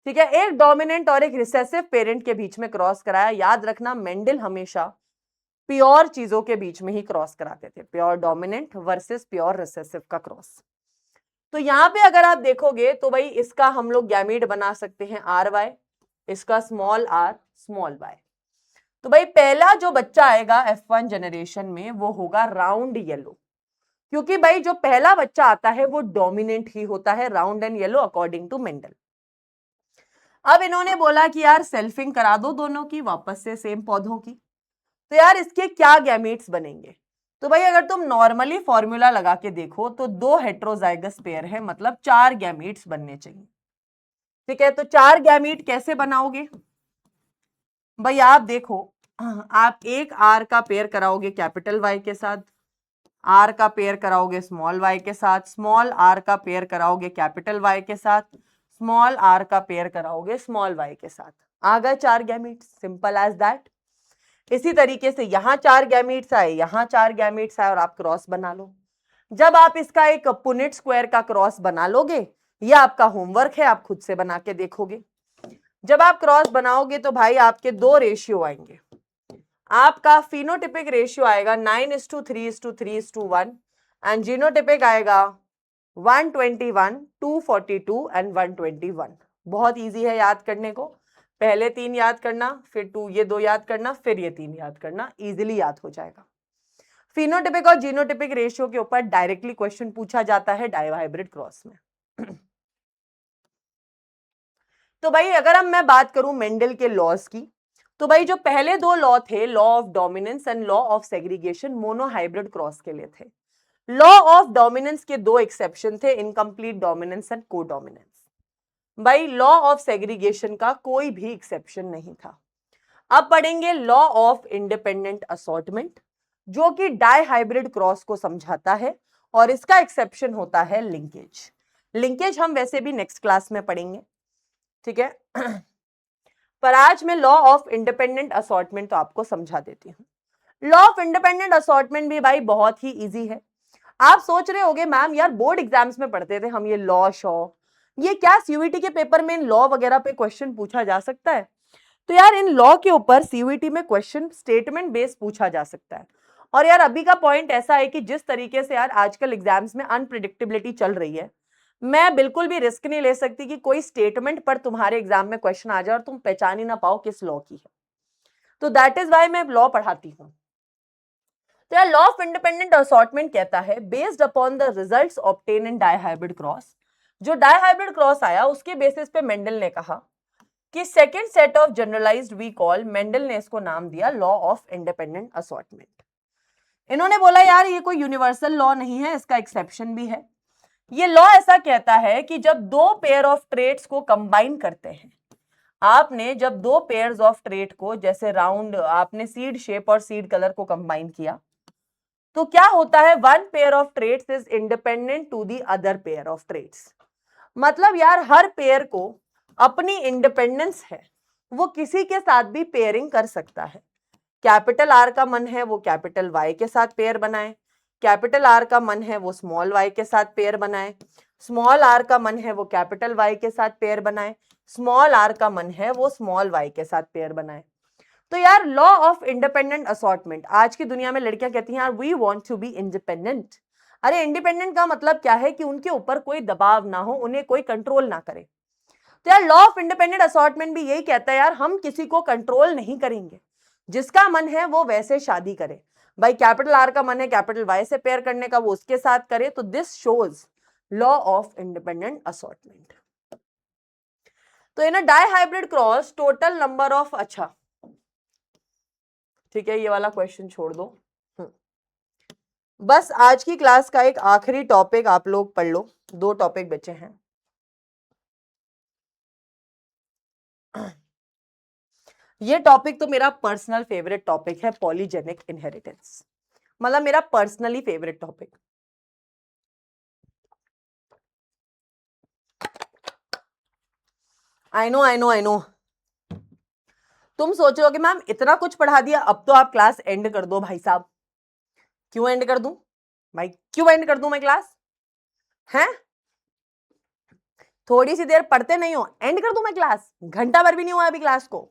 ठीक है, एक डोमिनेंट और एक रिसेसिव पेरेंट के बीच में क्रॉस कराया। याद रखना मेंडल हमेशा प्योर चीजों के बीच में ही क्रॉस कराते थे, pure dominant versus pure recessive का क्रॉस। तो यहां पे अगर आप देखोगे तो भाई इसका हम लोग गैमीट बना सकते हैं आर वाई, इसका स्मॉल आर स्मॉल वाई। तो भाई पहला जो बच्चा आएगा F1 जनरेशन में वो होगा राउंड येलो, क्योंकि भाई जो पहला बच्चा आता है वो डोमिनेंट ही होता है, round and yellow according to Mendel. अब इन्होंने बोला कि यार सेल्फिंग करा दो दोनों की वापस से सेम पौधों की। तो यार इसके क्या गैमीट्स बनेंगे? तो भाई अगर तुम नॉर्मली फॉर्मूला लगा के देखो तो 2 हेट्रोजाइगस पेयर है, मतलब 4 गैमीट्स बनने चाहिए। ठीक है, तो 4 गैमीट कैसे बनाओगे? भाई आप देखो, आप एक आर का पेयर कराओगे कैपिटल वाई के साथ, आर का पेयर कराओगे स्मॉल वाई के साथ, स्मॉल आर का पेयर कराओगे कैपिटल वाई के साथ, स्मॉल आर का पेयर कराओगे स्मॉल वाई के साथ। आ गए 4 गैमीट्स, सिंपल एज दैट। इसी तरीके से यहां 4 गैमीट्स आए, यहां 4 गैमीट्स आए और आप क्रॉस बना लो। जब आप इसका एक पुनेट स्क्वायर का क्रॉस बना लोगे, यह आपका होमवर्क है, आप खुद से बना के देखोगे। जब आप क्रॉस बनाओगे तो भाई आपके 2 रेशियो आएंगे। आपका फिनोटिपिक रेशियो आएगा 9:3:3:1 एंड जीनोटिपिक आएगा 121, 242 एंड 121। बहुत इजी है याद करने को। पहले 3 याद करना, फिर 2 ये 2 याद करना, फिर ये 3 याद करना, इजीली याद हो जाएगा। फिनोटिपिक और जीनोटिपिक रेशियो के ऊपर डायरेक्टली क्वेश्चन पूछा जाता है डायहाइब्रिड क्रॉस में। तो भाई अगर अब मैं बात करूं मेंडल के लॉज की, तो भाई जो पहले 2 लॉ थे, law of dominance and law of segregation, monohybrid cross के लिए थे। लॉ ऑफ डोमिनेंस के 2 एक्सेप्शन थे, इनकम्प्लीट डोमिनेंस एंड कोडोमिनेंस। भाई लॉ ऑफ सेग्रीगेशन का कोई भी एक्सेप्शन नहीं था। अब पढ़ेंगे लॉ ऑफ इंडिपेंडेंट असॉर्टमेंट, जो कि डायहाइब्रिड क्रॉस को समझाता है और इसका एक्सेप्शन होता है लिंकेज। लिंकेज हम वैसे भी नेक्स्ट क्लास में पढ़ेंगे, ठीक है। पर आज मैं लॉ ऑफ इंडिपेंडेंट असॉर्टमेंट तो आपको समझा देती हूं। लॉ ऑफ इंडिपेंडेंट असॉर्टमेंट भी भाई बहुत ही इजी है। आप सोच रहे होगे मैम यार बोर्ड एग्जाम्स में पढ़ते थे हम ये लॉ शॉ, ये क्या सीयूईटी के पेपर में इन लॉ वगैरह पे क्वेश्चन पूछा जा सकता है? तो यार इन लॉ के ऊपर सीयूईटी में क्वेश्चन स्टेटमेंट बेस्ड पूछा जा सकता है। और यार अभी का पॉइंट ऐसा है कि जिस तरीके से यार आजकल एग्जाम्स में अनप्रिडिक्टेबिलिटी चल रही है, मैं बिल्कुल भी रिस्क नहीं ले सकती कि कोई स्टेटमेंट पर तुम्हारे एग्जाम में क्वेश्चन आ जाए और तुम पहचान ही ना पाओ किस लॉ की है। तो दैट इज वाई मैं लॉ पढ़ाती हूं। तो यार लॉ ऑफ इंडिपेंडेंट असॉर्टमेंट कहता है based upon the results obtain in dihybrid cross, जो डायहाइब्रिड क्रॉस आया उसके बेसिस पे मेंडल ने कहा कि second set of generalized we call, Mendel ने इसको नाम दिया लॉ ऑफ इंडिपेंडेंट असॉर्टमेंट। इन्होंने बोला यार ये कोई यूनिवर्सल लॉ नहीं है, इसका एक्सेप्शन भी है। ये लॉ ऐसा कहता है कि जब 2 पेयर ऑफ ट्रेट्स को कंबाइन करते हैं, आपने जब दो पेयर्स ऑफ ट्रेट को, जैसे राउंड आपने सीड शेप और सीड कलर को कंबाइन किया, तो क्या होता है, one pair of traits is independent to the other pair of traits. मतलब यार हर पेयर को अपनी इंडिपेंडेंस है, वो किसी के साथ भी पेयरिंग कर सकता है। कैपिटल आर का मन है वो कैपिटल वाई के साथ पेयर बनाए, कैपिटल आर का मन है वो स्मॉल वाई के साथ पेयर बनाए, स्मॉल आर का मन है वो कैपिटल वाई के साथ पेयर बनाए, स्मॉल आर का मन है वो स्मॉल वाई के साथ पेयर बनाए। तो यार लॉ ऑफ इंडिपेंडेंट असॉर्टमेंट, आज की दुनिया में लड़कियां कहती हैं यार we want to be independent. अरे इंडिपेंडेंट का मतलब क्या है कि उनके ऊपर कोई दबाव ना हो, उन्हें कोई कंट्रोल ना करे। तो यार लॉ ऑफ इंडिपेंडेंट असॉर्टमेंट भी यही कहता है यार हम किसी को कंट्रोल नहीं करेंगे, जिसका मन है वो वैसे शादी करे। भाई कैपिटल आर का मन है कैपिटल वाई से पेयर करने का, वो उसके साथ करे। तो this shows law of independent assortment. तो in a dihybrid cross total number of, अच्छा ठीक है ये वाला क्वेश्चन छोड़ दो। बस आज की क्लास का एक आखिरी टॉपिक आप लोग पढ़ लो, 2 टॉपिक बचे हैं। ये टॉपिक तो मेरा पर्सनल फेवरेट टॉपिक है, पॉलीजेनिक इनहेरिटेंस, मतलब मेरा personally favourite topic. I know I know I know, तुम सोच रहे हो कि मैम इतना कुछ पढ़ा दिया अब तो आप क्लास एंड कर दो। भाई साहब क्यों एंड कर दूं भाई, क्यों एंड कर दूं मैं क्लास, हैं? थोड़ी सी देर पढ़ते नहीं हो, एंड कर दूं मैं क्लास? घंटा भर भी नहीं हुआ अभी क्लास को,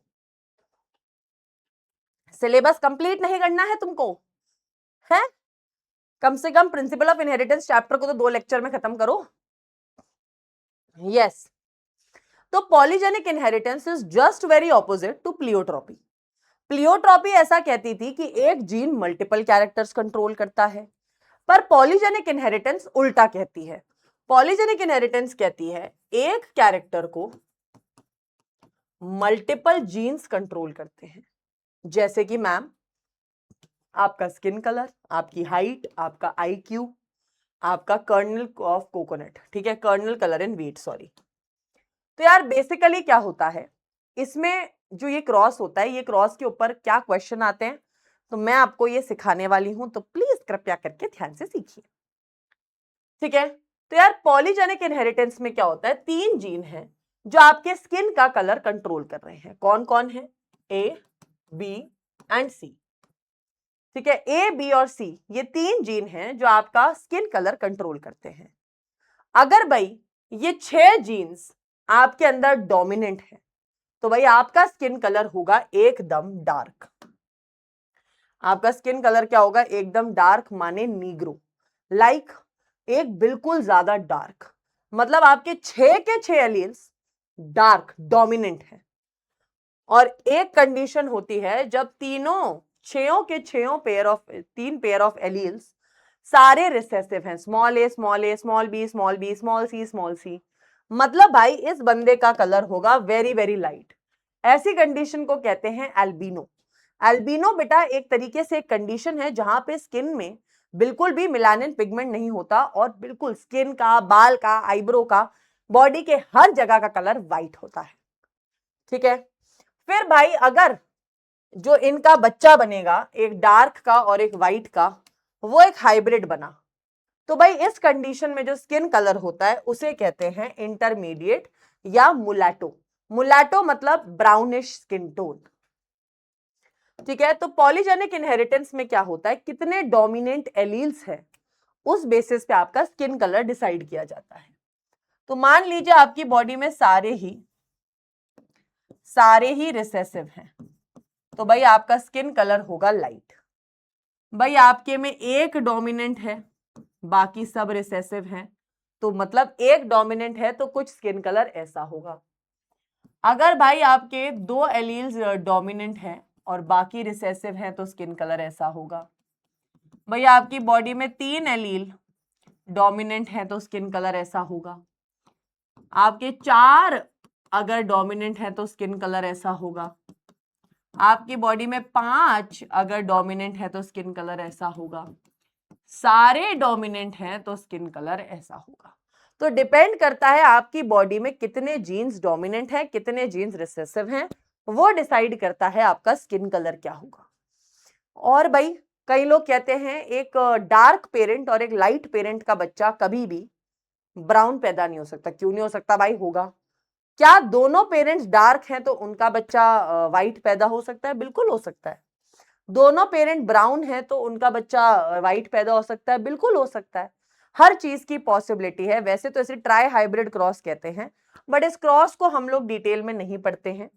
सिलेबस कंप्लीट नहीं करना है तुमको, है? कम से कम प्रिंसिपल ऑफ इनहेरिटेंस चैप्टर को तो 2 लेक्चर में खत्म करो। यस, तो polygenic inheritance is just very opposite to pleiotropy. Pleiotropy ऐसा कहती थी कि एक जीन मल्टीपल कैरेक्टर्स कंट्रोल करता है, पर पॉलीजेनिक इनहेरिटेंस उल्टा कहती है। पॉलीजेनिक इनहेरिटेंस कहती है एक कैरेक्टर को मल्टीपल जीन्स कंट्रोल करते हैं, जैसे कि मैम आपका स्किन कलर, आपकी हाइट, आपका IQ, आपका कर्नल ऑफ कोकोनट, ठीक है, kernel colour in wheat, sorry. तो यार बेसिकली क्या होता है इसमें, जो ये क्रॉस होता है, ये क्रॉस के ऊपर क्या क्वेश्चन आते हैं, तो मैं आपको ये सिखाने वाली हूं, तो प्लीज कृपया करके ध्यान से सीखिए, ठीक है? तो यार पॉलीजेनिक इनहेरिटेंस में क्या होता है, 3 जीन हैं जो आपके स्किन का कलर कंट्रोल कर रहे हैं। कौन कौन है? A, B एंड C, ठीक है? A, B और C ये 3 जीन हैं जो आपका स्किन कलर कंट्रोल करते हैं। अगर भाई ये 6 जीन्स आपके अंदर डोमिनेंट है, तो भाई आपका स्किन कलर होगा एकदम डार्क। आपका स्किन कलर क्या होगा? एकदम डार्क, माने नीग्रो, लाइक एक बिल्कुल ज्यादा डार्क। मतलब आपके 6 के 6 एलील्स डार्क डोमिनेंट है। और एक कंडीशन होती है जब तीनों 6 pair of 3 pair of alleles सारे रिसेसिव हैं, small a small a small b small b small c small c, मतलब भाई इस बंदे का कलर होगा वेरी वेरी लाइट। ऐसी कंडीशन को कहते हैं एल्बिनो। एल्बिनो बेटा एक तरीके से एक कंडीशन है जहां पे स्किन में बिल्कुल भी मिलानिन पिगमेंट नहीं होता और बिल्कुल स्किन का, बाल का, आईब्रो का, बॉडी के हर जगह का कलर व्हाइट होता है, ठीक है? फिर भाई अगर जो इनका बच्चा बनेगा, एक डार्क का और एक व्हाइट का, वो एक हाइब्रिड बना, तो भाई इस कंडीशन में जो स्किन कलर होता है उसे कहते हैं इंटरमीडिएट या मुलाटो। मुलाटो मतलब ब्राउनिश स्किन टोन, ठीक है? तो पॉलीजेनिक इनहेरिटेंस में क्या होता है, कितने डोमिनेंट एलील्स है उस बेसिस पे आपका स्किन कलर डिसाइड किया जाता है। तो मान लीजिए आपकी बॉडी में सारे ही रिसेसिव हैं, तो भाई आपका स्किन कलर होगा लाइट। भाई आपके में एक डोमिनेंट है, बाकी सब रिसेसिव हैं, तो मतलब एक डोमिनेंट है तो कुछ स्किन कलर ऐसा होगा। अगर भाई आपके 2 एलील्स डोमिनेंट हैं और बाकी रिसेसिव हैं तो स्किन कलर ऐसा होगा। भाई आपकी बॉडी में 3 एलील डोमिनेंट है तो स्किन कलर ऐसा होगा। आपके 4 अगर डोमिनेंट है तो स्किन कलर ऐसा होगा। आपकी बॉडी में 5 अगर डोमिनेंट है तो स्किन कलर ऐसा होगा। सारे डोमिनेंट हैं तो स्किन कलर ऐसा होगा। तो डिपेंड करता है आपकी बॉडी में कितने जीन्स डोमिनेंट हैं, कितने जीन्स रिसेसिव हैं, वो डिसाइड करता है आपका स्किन कलर क्या होगा। और भाई कई लोग कहते हैं एक डार्क पेरेंट और एक लाइट पेरेंट का बच्चा कभी भी ब्राउन पैदा नहीं हो सकता। क्यों नहीं हो सकता भाई? होगा। क्या दोनों पेरेंट्स डार्क हैं तो उनका बच्चा व्हाइट पैदा हो सकता है? बिल्कुल हो सकता है। दोनों पेरेंट ब्राउन है तो उनका बच्चा व्हाइट पैदा हो सकता है? बिल्कुल हो सकता है। हर चीज की पॉसिबिलिटी है। वैसे तो इसे ट्राई हाइब्रिड क्रॉस कहते हैं, बट इस क्रॉस को हम लोग डिटेल में नहीं पढ़ते हैं।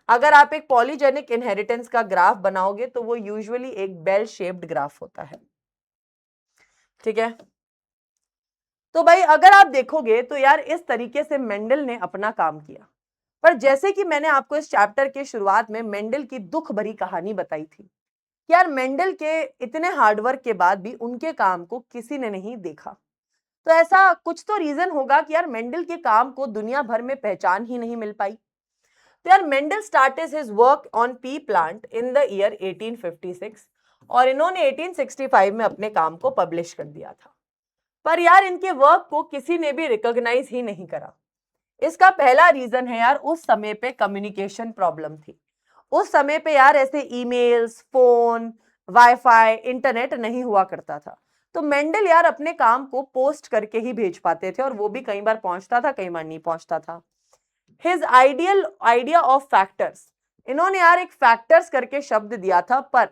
अगर आप एक पॉलीजेनिक इनहेरिटेंस का ग्राफ बनाओगे तो वो यूजुअली एक बेल शेप्ड ग्राफ होता है। ठीक है, तो भाई अगर आप देखोगे तो यार इस तरीके से मेंडल ने अपना काम किया। पर जैसे कि मैंने आपको इस चैप्टर के शुरुआत में मेंडल की दुख भरी कहानी बताई थी, यार मेंडल के इतने हार्डवर्क के बाद भी उनके काम को किसी ने नहीं देखा। तो ऐसा कुछ तो रीजन होगा कि यार मेंडल के काम को दुनिया भर में पहचान ही नहीं मिल पाई। तो यार Mendel started his work on P plant in the year 1856 और इन्होंने 1865 में अपने काम को पब्लिश कर दिया था। पर यार इनके वर्क को किसी ने भी रिकॉग्नाइज ही नहीं करा। इसका पहला रीजन है यार उस समय पे कम्युनिकेशन प्रॉब्लम थी। उस समय पे यार ऐसे ईमेल्स, फोन, वाईफाई, इंटरनेट नहीं हुआ करता था। तो मेंडल यार अपने काम को पोस्ट करके ही भेज पाते थे और वो भी कई बार पहुंचता था, कई बार नहीं पहुंचता था। हिज आइडिया ऑफ फैक्टर्स, इन्होंने यार एक फैक्टर्स करके शब्द दिया था, पर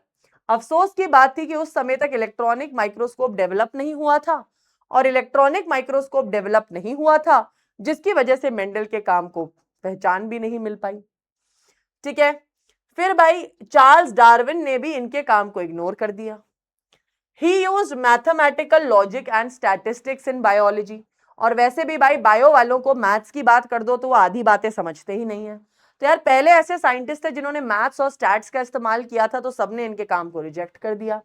अफसोस की बात थी कि उस समय तक इलेक्ट्रॉनिक माइक्रोस्कोप डेवलप नहीं हुआ था और इलेक्ट्रॉनिक माइक्रोस्कोप डेवलप नहीं हुआ था जिसकी वजह से मेंडल के काम को पहचान भी नहीं मिल पाई। ठीक है, फिर भाई चार्ल्स डार्विन ने भी इनके काम को इग्नोर कर दिया। ही used mathematical logic and statistics in biology, और वैसे भी भाई बायो वालों को मैथ्स की बात कर दो तो वो आधी बातें समझते ही नहीं है। तो यार पहले ऐसे साइंटिस्ट थे जिन्होंने मैथ्स और स्टैट्स का इस्तेमाल किया था, तो सबने इनके काम को रिजेक्ट कर दिया।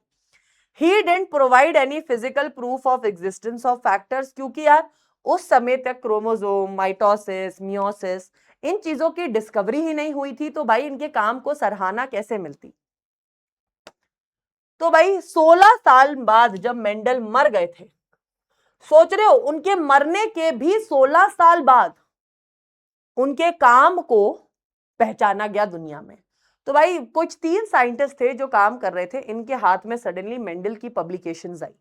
He didn't provide any physical proof of existence of factors, क्योंकि यार उस समय तक क्रोमोसोम, माइटोसिस, मियोसिस, इन चीजों की डिस्कवरी ही नहीं हुई थी। तो भाई इनके काम को सराहना कैसे मिलती? तो भाई 16 साल बाद जब मेंडल मर गए थे, सोच रहे हो उनके मरने के भी 16 साल बाद उनके काम को पहचाना गया दुनिया में। तो भाई कुछ 3 साइंटिस्ट थे जो काम कर रहे थे, इनके हाथ में सडनली मेंडल की पब्लिकेशंस आई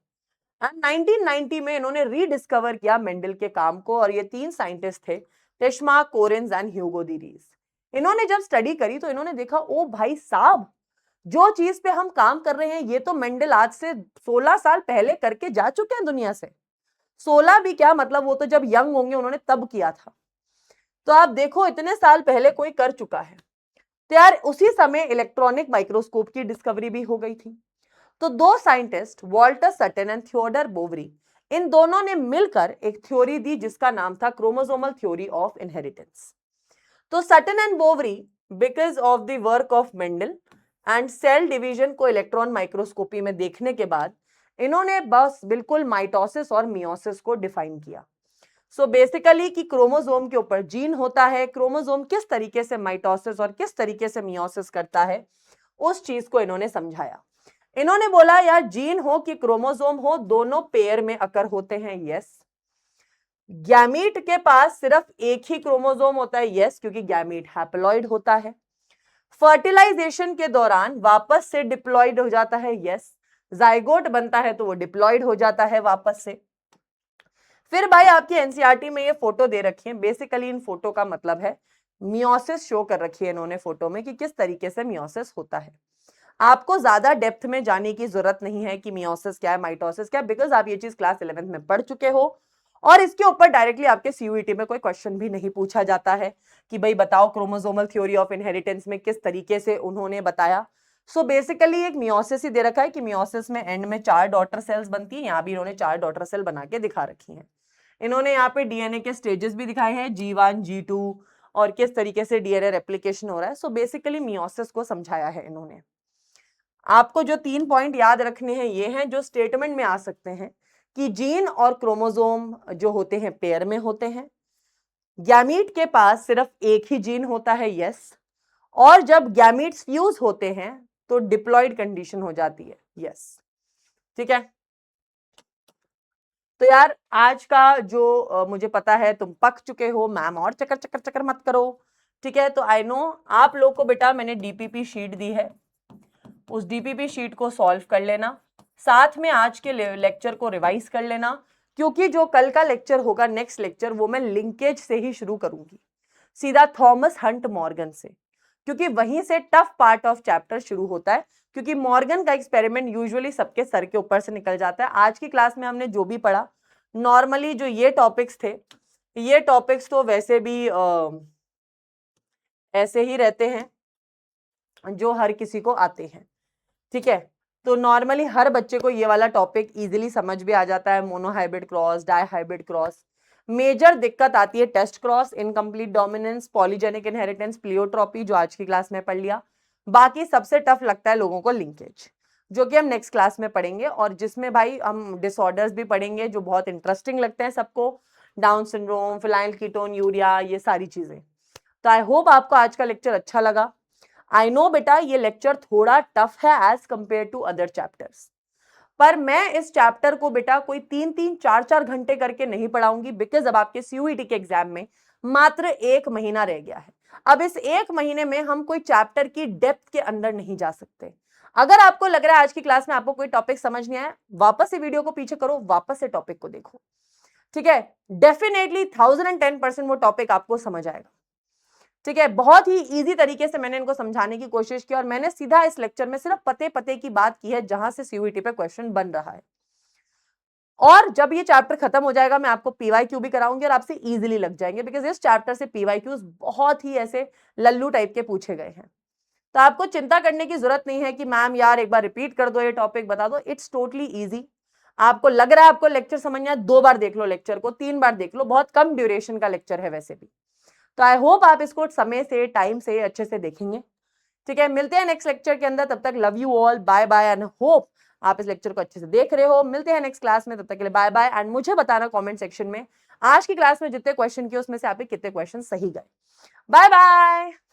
एंड 1990 में इन्होंने रीडिस्कवर किया मेंडल के काम को। और ये 3 साइंटिस्ट थे, टेस्मा, कोरेंस एंड ह्यूगो दी रीस। इन्होंने जब स्टडी करी तो इन्होंने देखा, ओ भाई साहब, जो चीज पे हम काम कर रहे हैं ये तो मेंडल आज से 16 साल पहले करके जा चुके हैं दुनिया से। 16 भी क्या, मतलब वो तो जब यंग होंगे उन्होंने तब किया था। तो आप देखो इतने साल पहले कोई कर चुका है। तो यार उसी समय इलेक्ट्रॉनिक माइक्रोस्कोप की डिस्कवरी भी हो गई थी। तो दो scientist, Walter Sutton and Theodor Boveri, इन दोनों ने मिलकर एक थ्योरी दी जिसका नाम था क्रोमोसोमल थ्योरी ऑफ इनहेरिटेंस। तो Sutton and Boveri, because of the work of Mendel and cell division को इलेक्ट्रॉन माइक्रोस्कोपी में देखने के बाद, इन्होंने बस बिल्कुल माइटोसिस और मियोसिस को डिफाइन किया। सो बेसिकली कि क्रोमोसोम के ऊपर जीन होता है, क्रोमोसोम किस तरीके से माइटोसिस और किस तरीके से मियोसिस करता है, उस चीज को इन्होंने समझाया। इन्होंने बोला यार जीन हो कि क्रोमोसोम हो, दोनों पेयर में अकर होते हैं, यस। गैमीट के पास सिर्फ एक ही क्रोमोसोम होता है, यस, क्योंकि गैमीट हैप्लॉइड होता है। फर्टिलाइजेशन के दौरान वापस से डिप्लॉइड हो जाता है, यस। जाइगोट बनता है तो वो डिप्लॉइड हो जाता है वापस से। फिर भाई आपकी एनसीईआरटी में ये फोटो दे रखी है। बेसिकली इन फोटो का मतलब है मियोसिस शो कर रखी है इन्होंने फोटो में कि किस तरीके से मियोसिस होता है। आपको ज्यादा डेप्थ में जाने की जरूरत नहीं है कि मियोसिस क्या है, माइटोसिस क्या है, बिकॉज आप ये चीज क्लास 11th में पढ़ चुके हो और इसके ऊपर डायरेक्टली आपके सीयूईटी में कोई क्वेश्चन भी नहीं पूछा जाता है कि भाई बताओ क्रोमोसोमल थ्योरी ऑफ इनहेरिटेंस में किस तरीके से उन्होंने बताया। सो बेसिकली एक मियोसिस ही दे रखा है कि मियोसिस में एंड में 4 डॉटर सेल्स बनती है। यहाँ भी इन्होंने 4 डॉटर सेल बना के दिखा रखी है। इन्होंने यहाँ पे डीएनए के स्टेजेस भी दिखाए हैं, G1, G2, और किस तरीके से डीएनए रेप्लिकेशन हो रहा है। सो बेसिकली मियोसिस को समझाया है इन्होंने। आपको जो 3 पॉइंट याद रखने हैं ये हैं जो स्टेटमेंट में आ सकते हैं कि जीन और क्रोमोसोम जो होते हैं पेयर में होते हैं, गैमीट के पास सिर्फ एक ही जीन होता है, यस, और जब गैमीट्स फ्यूज होते हैं तो डिप्लॉइड कंडीशन हो जाती है, यस। ठीक है, तो यार आज का जो मुझे पता है तुम पक चुके हो, मैम और चक्कर चक्कर चक्कर मत करो, ठीक है। तो आई नो आप लोग को बेटा मैंने डीपीपी शीट दी है, उस डीपीपी शीट को सॉल्व कर लेना, साथ में आज के लेक्चर को रिवाइज कर लेना, क्योंकि जो कल का लेक्चर होगा, नेक्स्ट लेक्चर, वो मैं लिंकेज से ही शुरू करूंगी, सीधा थॉमस हंट मॉर्गन से, क्योंकि वहीं से टफ पार्ट ऑफ चैप्टर शुरू होता है, क्योंकि मॉर्गन का एक्सपेरिमेंट यूजुअली सबके सर के ऊपर से निकल जाता है। आज की क्लास में हमने जो भी पढ़ा, नॉर्मली जो ये टॉपिक्स थे, ये टॉपिक्स तो वैसे भी ऐसे ही रहते हैं जो हर किसी को आते हैं, ठीक है। तो नॉर्मली हर बच्चे को ये वाला टॉपिक इजीली समझ भी आ जाता है, monohybrid cross, dihybrid cross. Major दिक्कत आती है test cross, incomplete dominance, polygenic inheritance, pleiotropy, जो आज की क्लास में पढ़ लिया। बाकी सबसे टफ लगता है लोगों को लिंकेज, जो कि हम नेक्स्ट क्लास में पढ़ेंगे, और जिसमें भाई हम डिसऑर्डर्स भी पढ़ेंगे जो बहुत इंटरेस्टिंग लगते हैं सबको, down syndrome, phenyl ketone urea, ये सारी चीजें। तो आई होप आपको आज का लेक्चर अच्छा लगा। आई नो बेटा ये लेक्चर थोड़ा टफ है as compare to other chapters, पर मैं इस चैप्टर को बेटा कोई 3-3, 4-4 घंटे करके नहीं पढ़ाऊंगी, बिकॉज अब आपके सीयूईटी के एग्जाम में मात्र 1 महीना रह गया है। अब इस 1 महीने में हम कोई चैप्टर की डेप्थ के अंदर नहीं जा सकते। अगर आपको लग रहा है आज की क्लास में आपको कोई टॉपिक समझ नहीं आया, वापस से वीडियो को पीछे करो, वापस से टॉपिक को देखो, ठीक है। डेफिनेटली 1010% वो टॉपिक आपको समझ आएगा, ठीक है। बहुत ही इजी तरीके से मैंने इनको समझाने की कोशिश की, और मैंने सीधा इस लेक्चर में सिर्फ पते पते की बात की है जहां से सीयूईटी पे क्वेश्चन बन रहा है। और जब ये चैप्टर खत्म हो जाएगा मैं आपको पीवाईक्यू भी कराऊंगी और आपसे इजीली लग जाएंगे, बिकॉज इस चैप्टर से पीवाईक्यूज बहुत ही ऐसे लल्लू टाइप के पूछे गए हैं। तो आपको चिंता करने की जरूरत नहीं है कि मैम यार एक बार रिपीट कर दो, ये टॉपिक बता दो। It's totally easy. आपको लग रहा है आपको लेक्चर समझ में आया, 2 बार देख लो लेक्चर को, 3 बार देख लो, बहुत कम ड्यूरेशन का लेक्चर है वैसे भी। तो आई होप आप इसको समय से, टाइम से अच्छे से देखेंगे, ठीक है। मिलते हैं नेक्स्ट लेक्चर के अंदर, तब तक love you all, bye bye, and hope आप इस लेक्चर को अच्छे से देख रहे हो। मिलते हैं नेक्स्ट क्लास में, तब तक के लिए बाय बाय, एंड मुझे बताना कमेंट सेक्शन में आज की क्लास में जितने क्वेश्चन किए उसमें से आपके कितने क्वेश्चन सही गए। Bye bye.